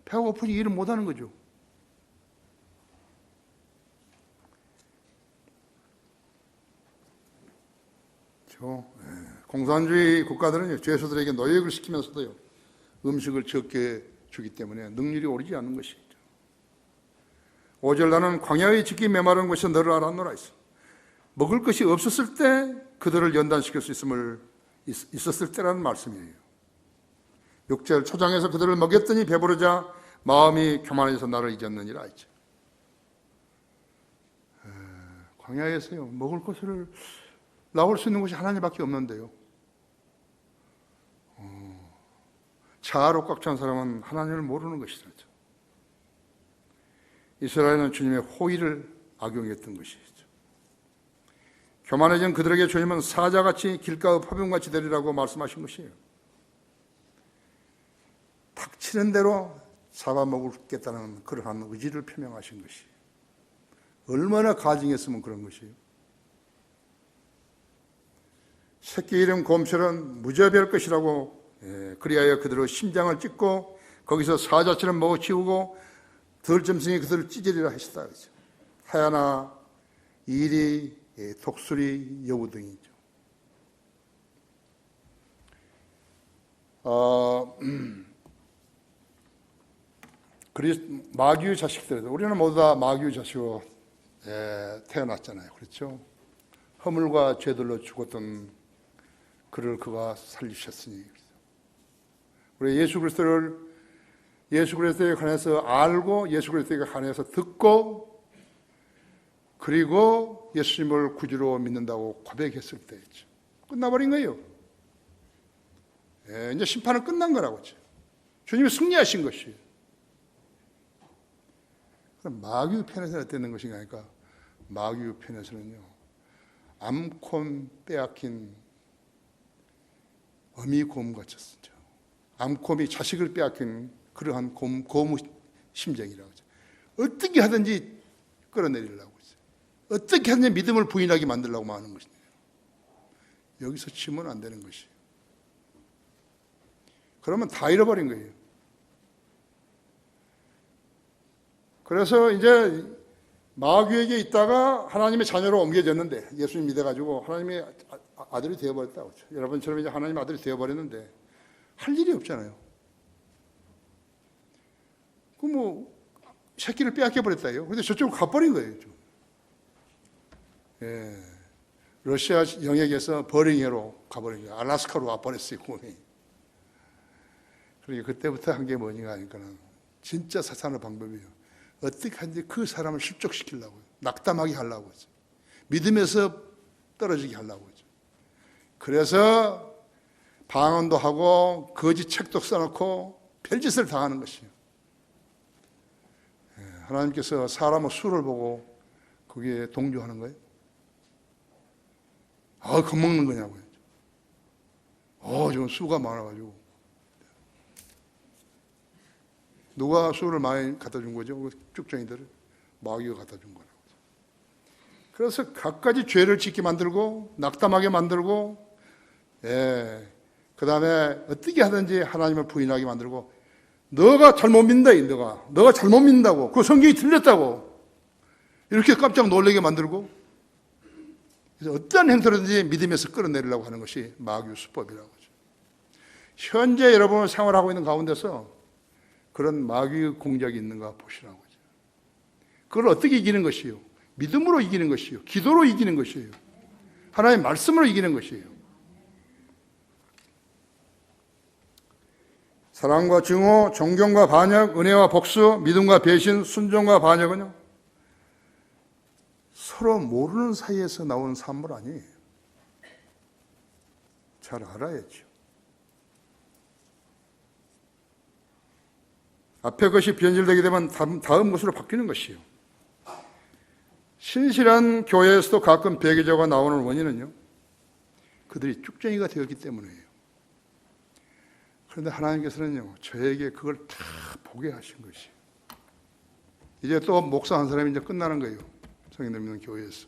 배가 고프니 일을 못 하는 거죠. 공산주의 국가들은 죄수들에게 노역을 시키면서도요 음식을 적게 주기 때문에 능률이 오르지 않는 것이죠. 오절 나는 광야의 짙기 메마른 곳에 너를 알았노라 했어. 먹을 것이 없었을 때 그들을 연단시킬 수 있었을 때라는 말씀이에요. 6절 초장에서 그들을 먹였더니 배부르자 마음이 교만해서 나를 잊었느니라 했죠. 광야에서요 먹을 것을 나올 수 있는 곳이 하나님밖에 없는데요, 자아로 꽉 찬 사람은 하나님을 모르는 것이죠. 이스라엘은 주님의 호의를 악용했던 것이죠. 교만해진 그들에게 주님은 사자같이 길가의 파병같이 되리라고 말씀하신 것이에요. 닥치는 대로 잡아먹겠다는 그러한 의지를 표명하신 것이에요. 얼마나 가증했으면 그런 것이에요. 새끼 이름 곰처럼 무자비할 것이라고 그리하여 그들의 심장을 찢고 거기서 사자처럼 먹어치우고 덜점승이 그들을 찢으리라 하시다. 하야나 이리 독수리 여우 등이죠. 마귀의 자식들, 우리는 모두 다 마귀의 자식으로 태어났잖아요. 그렇죠? 허물과 죄들로 죽었던 그를 그가 살리셨으니, 우리 예수 그리스도에 관해서 알고 예수 그리스도에 관해서 듣고 그리고 예수님을 구주로 믿는다고 고백했을 때였죠. 끝나버린 거예요. 이제 심판은 끝난 거라고. 주님이 승리하신 것이에요. 그럼 마귀의 편에서는 어땠는 것인가 하니까, 마귀의 편에서는요 암콤 빼앗긴 어미 곰 같았었죠. 암콤이 자식을 빼앗긴 그러한 곰의 심정이라고 하죠. 어떻게 하든지 끌어내리려고 하죠. 어떻게 하든지 믿음을 부인하게 만들려고 하는 것이에요. 여기서 치면 안 되는 것이에요. 그러면 다 잃어버린 거예요. 그래서 이제 마귀에게 있다가 하나님의 자녀로 옮겨졌는데, 예수님 믿어가지고 하나님의 아들이 되어버렸다고 하죠. 여러분처럼 이제 하나님의 아들이 되어버렸는데 할 일이 없잖아요. 새끼를 빼앗겨버렸다요. 근데 저쪽으로 가버린 거예요. 러시아 영역에서 버링해로 가버린 거예요. 알라스카로 와버렸어요. 그러니까 그때부터 한 게 뭐냐 하니까는 진짜 사탄의 방법이에요. 어떻게 하는지 그 사람을 실족시키려고요. 낙담하게 하려고 하죠. 믿음에서 떨어지게 하려고 하죠. 그래서 방언도 하고 거짓 책도 써놓고 별짓을 당하는 것이에요. 하나님께서 사람의 수를 보고 거기에 동조하는 거예요. 겁먹는 거냐고요. 저건 수가 많아가지고. 누가 수를 많이 갖다 준 거죠? 쭉정이들을. 마귀가 갖다 준 거라고. 그래서 갖가지 죄를 짓게 만들고 낙담하게 만들고, 그 다음에 어떻게 하든지 하나님을 부인하게 만들고, 너가 잘못 믿는다, 너가 잘못 믿는다고, 그 성경이 틀렸다고 이렇게 깜짝 놀라게 만들고, 그래서 어떤 행태로든지 믿음에서 끌어내리려고 하는 것이 마귀의 수법이라고 하죠. 현재 여러분을 생활하고 있는 가운데서 그런 마귀의 공작이 있는가 보시라고 하죠. 그걸 어떻게 이기는 것이요? 믿음으로 이기는 것이요. 기도로 이기는 것이에요. 하나님의 말씀으로 이기는 것이에요. 사랑과 증오, 존경과 반역, 은혜와 복수, 믿음과 배신, 순종과 반역은요, 서로 모르는 사이에서 나오는 산물 아니에요. 잘 알아야죠. 앞에 것이 변질되게 되면 다음 것으로 바뀌는 것이에요. 신실한 교회에서도 가끔 배교자가 나오는 원인은요, 그들이 쭉쟁이가 되었기 때문이에요. 그런데 하나님께서는요, 저에게 그걸 다 보게 하신 것이에요. 이제 또 목사 한 사람이 이제 끝나는 거예요. 성인들 믿는 교회에서.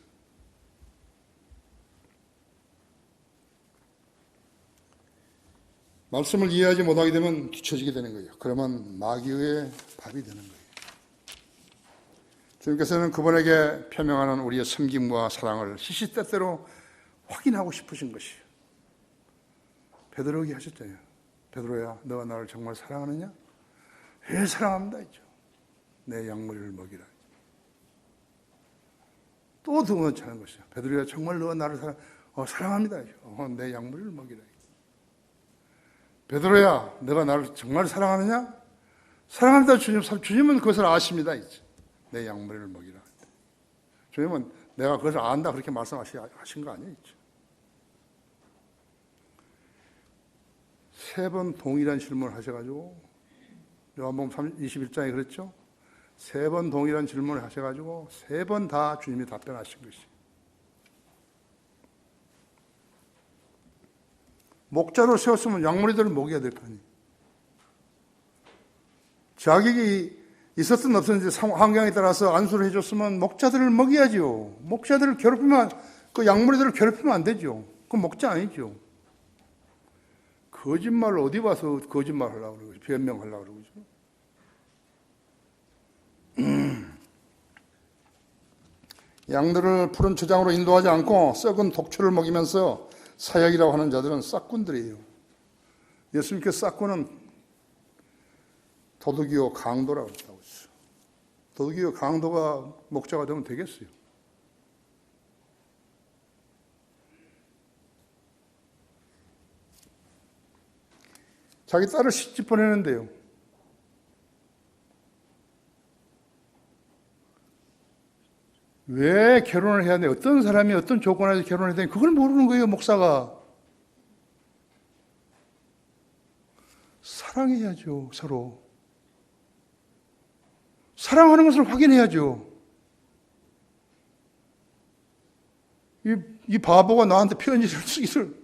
말씀을 이해하지 못하게 되면 뒤처지게 되는 거예요. 그러면 마귀의 밥이 되는 거예요. 주님께서는 그분에게 표명하는 우리의 섬김과 사랑을 시시때때로 확인하고 싶으신 것이에요. 베드로에게 하셨잖아요. 베드로야, 너가 나를 정말 사랑하느냐? 예, 사랑합니다 했죠. 내 양머리를 먹이라. 또 두 번째 하는 것이죠. 베드로야, 정말 너가 나를 사랑합니다 했죠. 내 양머리를 먹이라. 베드로야, 너가 나를 정말 사랑하느냐? 사랑합니다 주님. 주님은 그것을 아십니다 했죠. 내 양머리를 먹이라. 주님은 내가 그것을 안다 그렇게 말씀하신 거 아니에요. 세 번 동일한 질문을 하셔가지고, 요한복음 21장에 그랬죠? 세 번 동일한 질문을 하셔가지고 세 번 다 주님이 답변하신 것이에요. 목자로 세웠으면 양머리들을 먹여야 될 거 아니에요. 자격이 있었든 없었는지 환경에 따라서 안수를 해줬으면 목자들을 먹여야죠. 목자들을 괴롭히면, 그 양머리들을 괴롭히면 안 되죠. 그건 목자 아니죠. 거짓말을 어디 봐서 거짓말 하려고 그러고, 변명하려고 그러죠. 양들을 푸른 초장으로 인도하지 않고 썩은 독초를 먹이면서 사역이라고 하는 자들은 싹군들이에요. 예수님께서 싹군은 도둑이요 강도라고 했다고 했어요. 도둑이요 강도가 목자가 되면 되겠어요? 자기 딸을 시집 보내는데요, 왜 결혼을 해야 돼? 어떤 사람이 어떤 조건에서 결혼해야 돼? 그걸 모르는 거예요, 목사가. 사랑해야죠, 서로. 사랑하는 것을 확인해야죠. 이 바보가 나한테 편지를 쓰기를,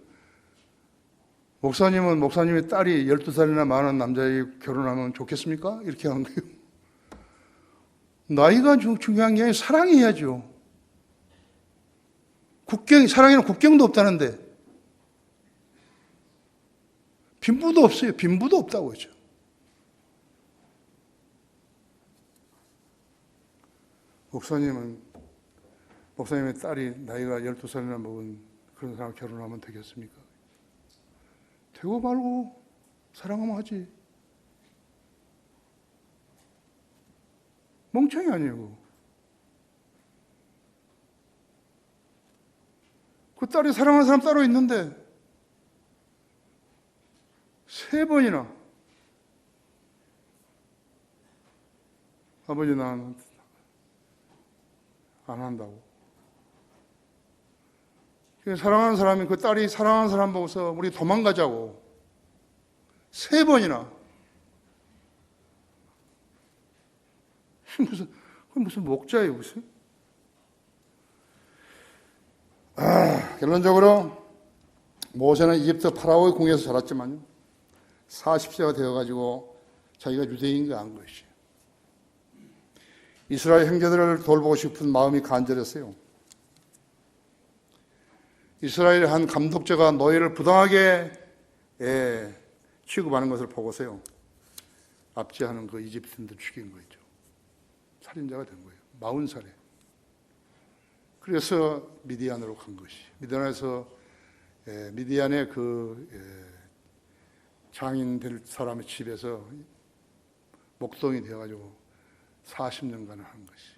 목사님은 목사님의 딸이 12살이나 많은 남자에게 결혼하면 좋겠습니까? 이렇게 한 거예요. 나이가 중요한 게 아니라 사랑해야죠. 사랑에는 국경도 없다는데, 빈부도 없어요. 빈부도 없다고 하죠. 목사님의 딸이 나이가 12살이나 먹은 그런 사람 결혼하면 되겠습니까? 되고 말고 사랑하면 하지. 멍청이 아니에요. 그 딸이 사랑하는 사람 따로 있는데 3번이나 아버지 나는 안 한다고. 사랑하는 사람이, 그 딸이 사랑하는 사람 보고서 우리 도망가자고 3번이나. 무슨 목자예요, 무슨? 결론적으로 모세는 이집트 파라오의 궁에서 자랐지만 40세가 되어가지고 자기가 유대인인 걸 안 것이에요. 이스라엘 형제들을 돌보고 싶은 마음이 간절했어요. 이스라엘의 한 감독자가 노예를 부당하게 취급하는 것을 보고서요, 압제하는 그 이집트인들 죽인 거죠. 살인자가 된 거예요. 40살에. 그래서 미디안으로 간 것이. 미디안에서 미디안의 장인 될 사람의 집에서 목동이 되어가지고 40년간을 한 것이.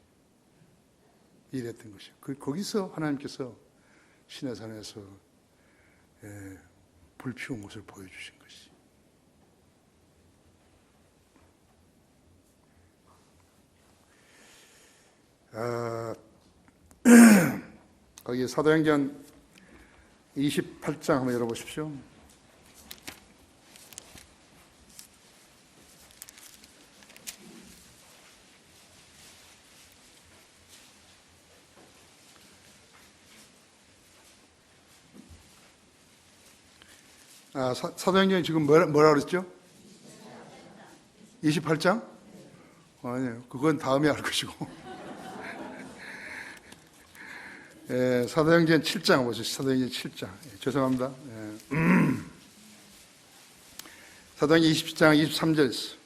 일했던 것이. 거기서 하나님께서 시내산에서 불 피운 것을 보여주신 것이. 거기 사도행전 28장 한번 열어보십시오. 사도행전 지금 뭐라 그랬죠? 28장? 아니요. 그건 다음에 할 것이고. 사도행전 7장 보시죠. 사도행전 7장. 죄송합니다. 사도행전 27장 23절에서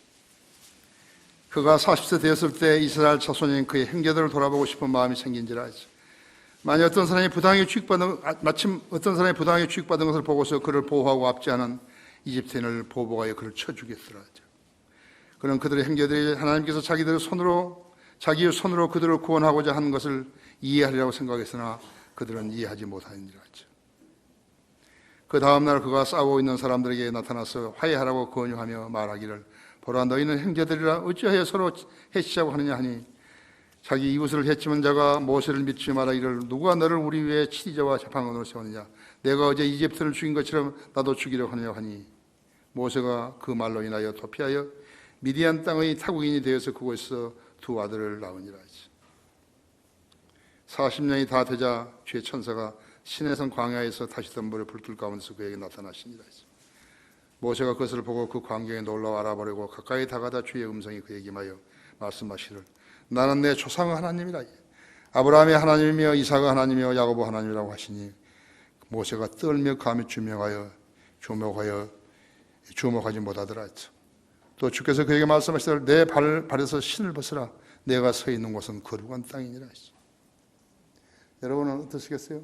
그가 40세 되었을 때 이스라엘 자손인 그의 형제들을 돌아보고 싶은 마음이 생긴지라 하죠. 만약 어떤 사람이 부당하게 취급받은 것을 보고서 그를 보호하고 압제하는 이집트인을 보복하여 그를 쳐 죽였더라 하죠. 그는 그들의 형제들이 하나님께서 자기의 손으로 그들을 구원하고자 한 것을 이해하리라고 생각했으나 그들은 이해하지 못하니라 하죠. 그 다음날 그가 싸우고 있는 사람들에게 나타나서 화해하라고 권유하며 말하기를 보라 너희는 형제들이라 어찌하여 서로 해치자고 하느냐 하니 자기 이웃을 해치는 자가 모세를 믿지 말하기를 누가 너를 우리 위에 치리자와 재판관으로 세웠느냐 내가 어제 이집트를 죽인 것처럼 나도 죽이려고 하느냐 하니 모세가 그 말로 인하여 도피하여 미디안 땅의 타국인이 되어서 그곳에서 두 아들을 낳으니라 하지. 40년이 다 되자 주의 천사가 시내산 광야에서 타시던 물의 불길 가운데서 그에게 나타나시니라 하지. 모세가 그것을 보고 그 광경에 놀라워 알아보려고 가까이 다가다 주의 음성이 그에게 임하여 말씀하시기를 나는 내 조상의 하나님이라 아브라함의 하나님이며 이삭의 하나님이며 야고보 하나님이라고 하시니 모세가 떨며 감히 주목하지 못하더라 했죠. 또 주께서 그에게 말씀하시기를 내 발에서 신을 벗으라 내가 서 있는 곳은 거룩한 땅이니라 했죠. 여러분은 어떠시겠어요?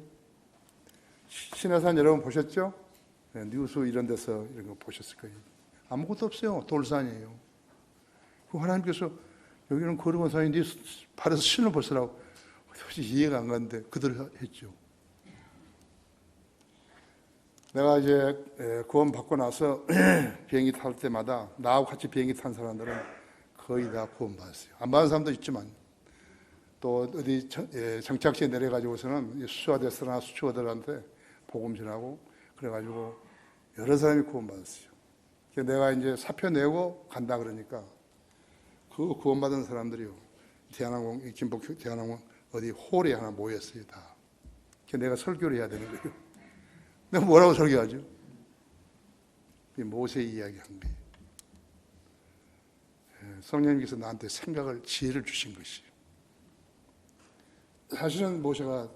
시내산 여러분 보셨죠? 뉴스 이런 데서 이런 거 보셨을 거예요. 아무것도 없어요. 돌산이에요. 그 하나님께서 여기는 거룩한 산인데 발에서 신을 벗으라고 도대체 이해가 안 가는데 그대로 했죠. 내가 이제 구원 받고 나서 비행기 탈 때마다 나하고 같이 비행기 탄 사람들은 거의 다 구원 받았어요. 안 받은 사람도 있지만 또 어디 정착지에 내려가지고서는 수화대사나 수초들한테 복음 전하고 그래가지고 여러 사람이 구원받았어요. 내가 이제 사표 내고 간다 그러니까 그 구원받은 사람들이요. 대한항공, 김포 대한항공 어디 홀에 하나 모였어요, 다. 내가 설교를 해야 되는 거예요. 내가 뭐라고 설교하죠? 모세 이야기한 거예요. 성령님께서 나한테 생각을, 지혜를 주신 것이에요. 사실은 모세가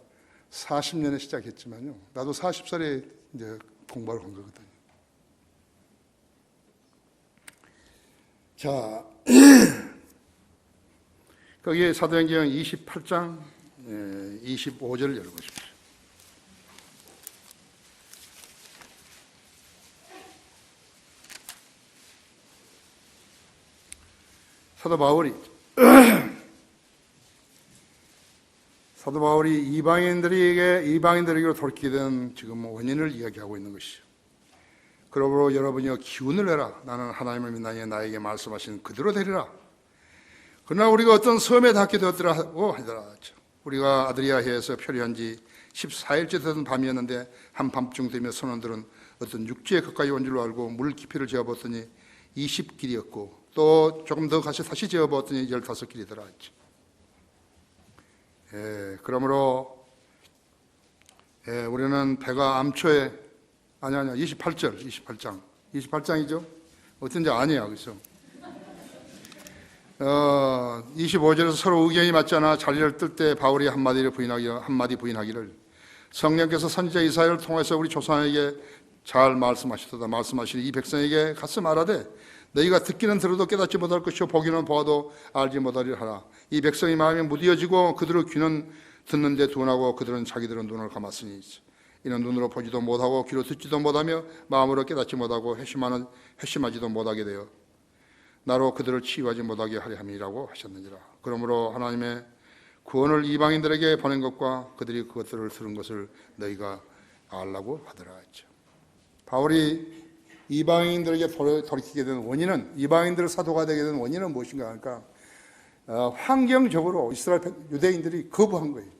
40년에 시작했지만요. 나도 40살에 이제 공부를 한 거거든요. 자, 거기에 사도행전 28장 25절을 열어보십시오. 사도 바울이 이방인들에게로 돌이키게 된 지금 원인을 이야기하고 있는 것이죠. 그러므로 여러분이여 기운을 내라. 나는 하나님을 믿나니 나에게 말씀하신 그대로 되리라. 그러나 우리가 어떤 섬에 닿게 되었더라고 하더라. 우리가 아드리아해에서 표류한 지 14일째 되던 밤이었는데 한밤중 되며 선원들은 어떤 육지에 가까이 온 줄로 알고 물 깊이를 재어봤더니 20길이었고 또 조금 더 가서 다시 재어봤더니 15길이더라. 그러므로 우리는 배가 암초에 28장이죠. 어떤지 아니야, 그죠? 25절에서 서로 의견이 맞잖아. 자리를 뜰 때 바울이 한마디 부인하기를 성령께서 선지자 이사야를 통해서 우리 조상에게 잘 말씀하시도다. 말씀하시니 이 백성에게 가서 말하되 너희가 듣기는 들어도 깨닫지 못할 것이요 보기는 보아도 알지 못하리라 하라. 이 백성의 마음이 무디어지고 그들의 귀는 듣는데 둔하고 그들은 자기들은 눈을 감았으니 이는 눈으로 보지도 못하고 귀로 듣지도 못하며 마음으로 깨닫지 못하고 회심하지도 못하게 되어 나로 그들을 치유하지 못하게 하려 함이라고 하셨느니라. 그러므로 하나님의 구원을 이방인들에게 보낸 것과 그들이 그것들을 들은 것을 너희가 알라고 하더라 했죠. 바울이 이방인들에게 돌이키게 된 원인은, 이방인들을 사도가 되게 된 원인은 무엇인가 하니까 환경적으로 이스라엘 유대인들이 거부한 거예요.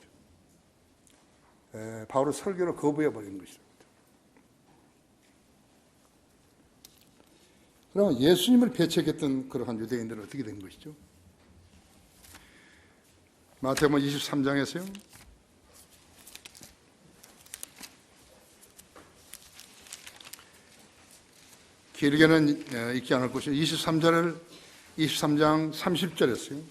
바울의 설교를 거부해 버린 것이죠. 그러면 예수님을 배척했던 그러한 유대인들은 어떻게 된 것이죠? 마태복음 23장에서요. 길게는 읽지 않을 것이요. 23장 30절이었어요.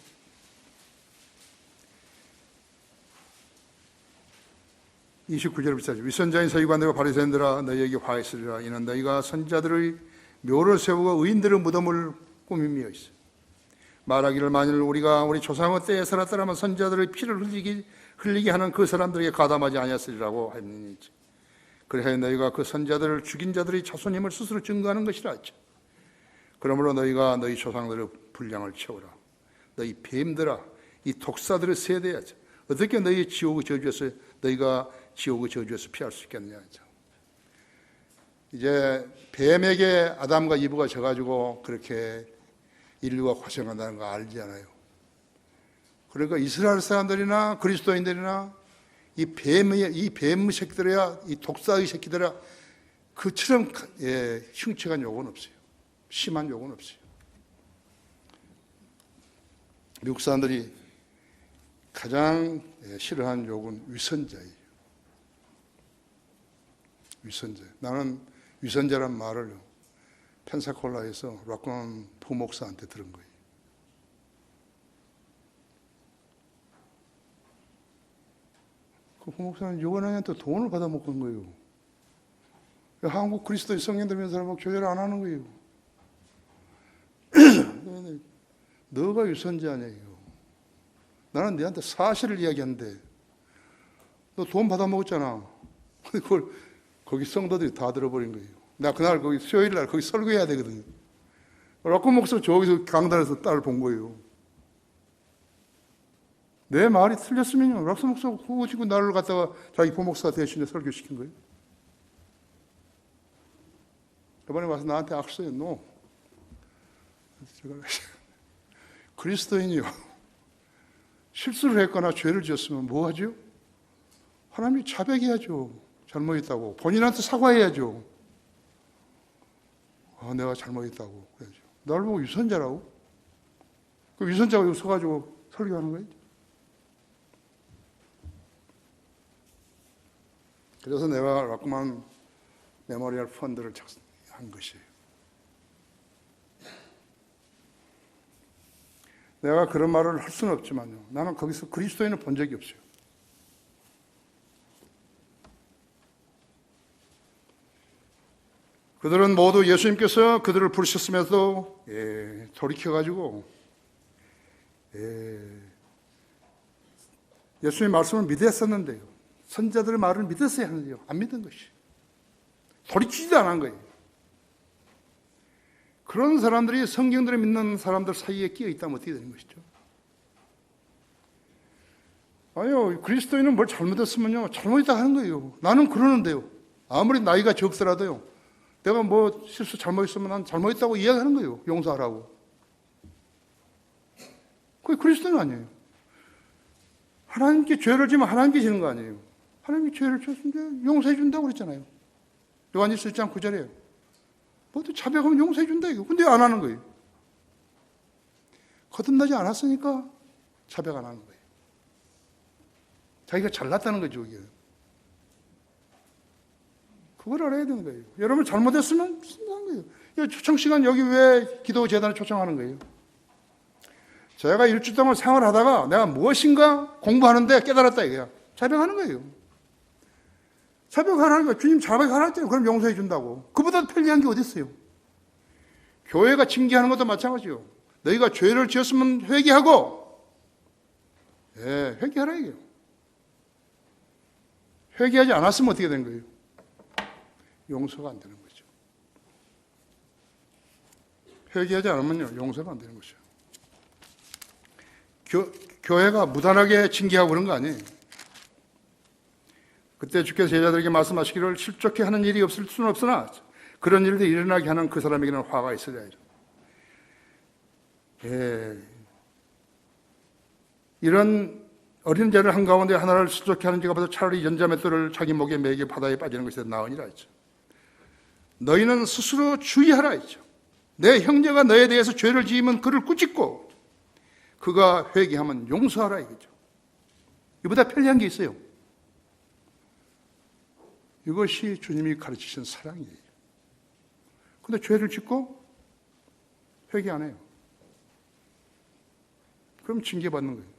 위선자인 서기관들과 바리새인들아 너희에게 화 있으리라. 이는 너희가 선지자들의 묘를 세우고 의인들의 무덤을 꾸미며 있어. 말하기를 만일 우리가 우리 조상의 때에 살았더라면 선지자들의 피를 흘리게 하는 그 사람들에게 가담하지 아니었으리라고 하니 그래야 너희가 그 선지자들을 죽인 자들의 자손임을 스스로 증거하는 것이라 하죠. 그러므로 너희가 너희 조상들의 분량을 채우라. 너희 뱀들아 이 독사들의 세대야죠. 어떻게 너희 지옥의 저주에서 너희가 지옥의 저주에서 피할 수 있겠느냐. 이제 뱀에게 아담과 이브가 져가지고 그렇게 인류가 고생한다는 거 알잖아요. 그러니까 이스라엘 사람들이나 그리스도인들이나 이 뱀의 새끼들이야, 이 독사의 새끼들이야, 그처럼 흉측한 욕은 없어요. 심한 욕은 없어요. 미국 사람들이 가장 싫어하는 욕은 위선자예요. 위선자. 나는 위선자란 말을 펜사콜라에서 락건 부목사한테 들은 거예요. 그 부목사는 요한한테 돈을 받아 먹은 거예요. 한국 그리스도의 성경들 믿는 사람하고 교제를 안 하는 거예요. 너가 위선자냐 이거. 나는 너한테 사실을 이야기하는데 너 돈 받아 먹었잖아. 그걸 거기 성도들이 다 들어버린 거예요. 나 그날 거기 수요일 날 거기 설교해야 되거든요. 락건 목사 저기서 강단에서 딸을 본 거예요. 내 말이 틀렸으면요. 락건 목사가 그거 지고 나를 갖다가 자기 부목사 대신에 설교시킨 거예요. 이번에 와서 나한테 악수해요. No. 제가 그리스도인이요. 실수를 했거나 죄를 지었으면 뭐 하죠? 하나님이 자백해야죠. 잘못했다고. 본인한테 사과해야죠. 내가 잘못했다고. 그래야죠. 나를 보고 위선자라고? 그 위선자가 여기 서가지고 설교하는 거예요. 그래서 내가 락만 메모리얼 펀드를 한 것이에요. 내가 그런 말을 할 수는 없지만요. 나는 거기서 그리스도인을 본 적이 없어요. 그들은 모두 예수님께서 그들을 부르셨으면서도 돌이켜가지고 예수님의 말씀을 믿었었는데요. 선지자들의 말을 믿었어야 하는데요. 안 믿은 것이. 돌이키지도 않은 거예요. 그런 사람들이 성경들을 믿는 사람들 사이에 끼어 있다면 어떻게 되는 것이죠? 아니요, 그리스도인은 뭘 잘못했으면요, 잘못했다 하는 거예요. 나는 그러는데요. 아무리 나이가 적더라도요, 내가 뭐 실수 잘못했으면 난 잘못했다고 이야기하는 거예요. 용서하라고. 그게 그리스도는 아니에요. 하나님께 죄를 지면 하나님께 지는 거 아니에요. 하나님께 죄를 졌는데 용서해 준다고 그랬잖아요. 요한일서 1장 9절이에요. 뭐또 자백하면 용서해 준다 이거. 근데 안 하는 거예요. 거듭나지 않았으니까 자백 안 하는 거예요. 자기가 잘났다는 거죠, 이게. 그걸 알아야 되는 거예요. 여러분 잘못했으면 쓴다는 거예요. 초청 시간 여기 왜 기도 재단에 초청하는 거예요? 제가 일주 동안 생활하다가 내가 무엇인가 공부하는데 깨달았다 이거야. 자백하는 거예요. 자백하라는 거예요. 주님 자백하라 했잖아요. 그럼 용서해 준다고. 그보다 편리한 게 어디 있어요? 교회가 징계하는 것도 마찬가지요. 너희가 죄를 지었으면 회개하고, 회개하라 이게요. 회개하지 않았으면 어떻게 된 거예요? 용서가 안 되는 거죠. 회개하지 않으면요, 용서가 안 되는 거죠. 교회가 무단하게 징계하고 그런 거 아니에요. 그때 주께서 제자들에게 말씀하시기를 실족해 하는 일이 없을 수는 없으나 그런 일들이 일어나게 하는 그 사람에게는 화가 있어야 해요. 이런 어린 자를 한가운데 하나를 실족해 하는 자가 봐도 차라리 연자맷돌을 자기 목에 매게 바다에 빠지는 것이 더 나으니라 했죠. 너희는 스스로 주의하라 했죠. 내 형제가 너에 대해서 죄를 지으면 그를 꾸짖고 그가 회개하면 용서하라 이거죠. 이보다 편리한 게 있어요. 이것이 주님이 가르치신 사랑이에요. 근데 죄를 짓고 회개 안 해요. 그럼 징계받는 거예요.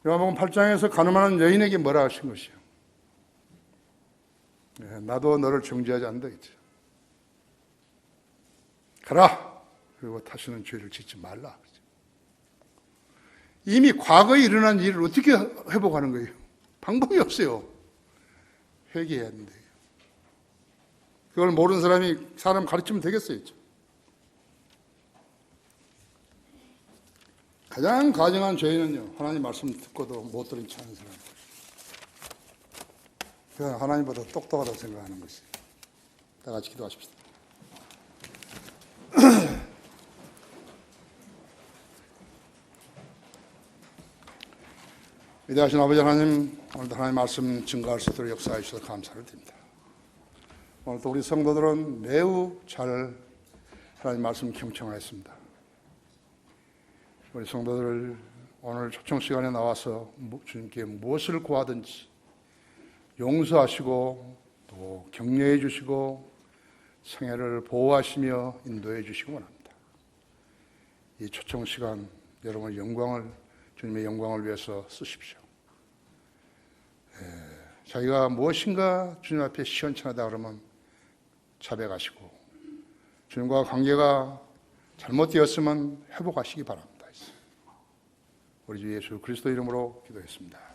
요한복음 8장에서 가늠하는 여인에게 뭐라 하신 것이요? 나도 너를 정죄하지 않는다 했죠. 가라. 그리고 다시는 죄를 짓지 말라. 이미 과거에 일어난 일을 어떻게 회복하는 거예요? 방법이 없어요. 회개해야 된대요. 그걸 모르는 사람 가르치면 되겠어요. 가장 가증한 죄는요, 하나님 말씀 듣고도 못 들은 척 하는 사람. 그건 하나님보다 똑똑하다고 생각하는 것이. 다 같이 기도하십시다. 위대하신 아버지 하나님, 오늘도 하나님 말씀 증거할 수 있도록 역사해 주셔서 감사를 드립니다. 오늘도 우리 성도들은 매우 잘 하나님 말씀 경청하였습니다. 우리 성도들을 오늘 초청 시간에 나와서 주님께 무엇을 구하든지 용서하시고 또 격려해 주시고 생애를 보호하시며 인도해 주시기 원합니다. 이 초청 시간 여러분의 주님의 영광을 위해서 쓰십시오. 자기가 무엇인가 주님 앞에 시원찮하다 그러면 자백하시고 주님과 관계가 잘못되었으면 회복하시기 바랍니다. 우리 주 예수 그리스도 이름으로 기도했습니다.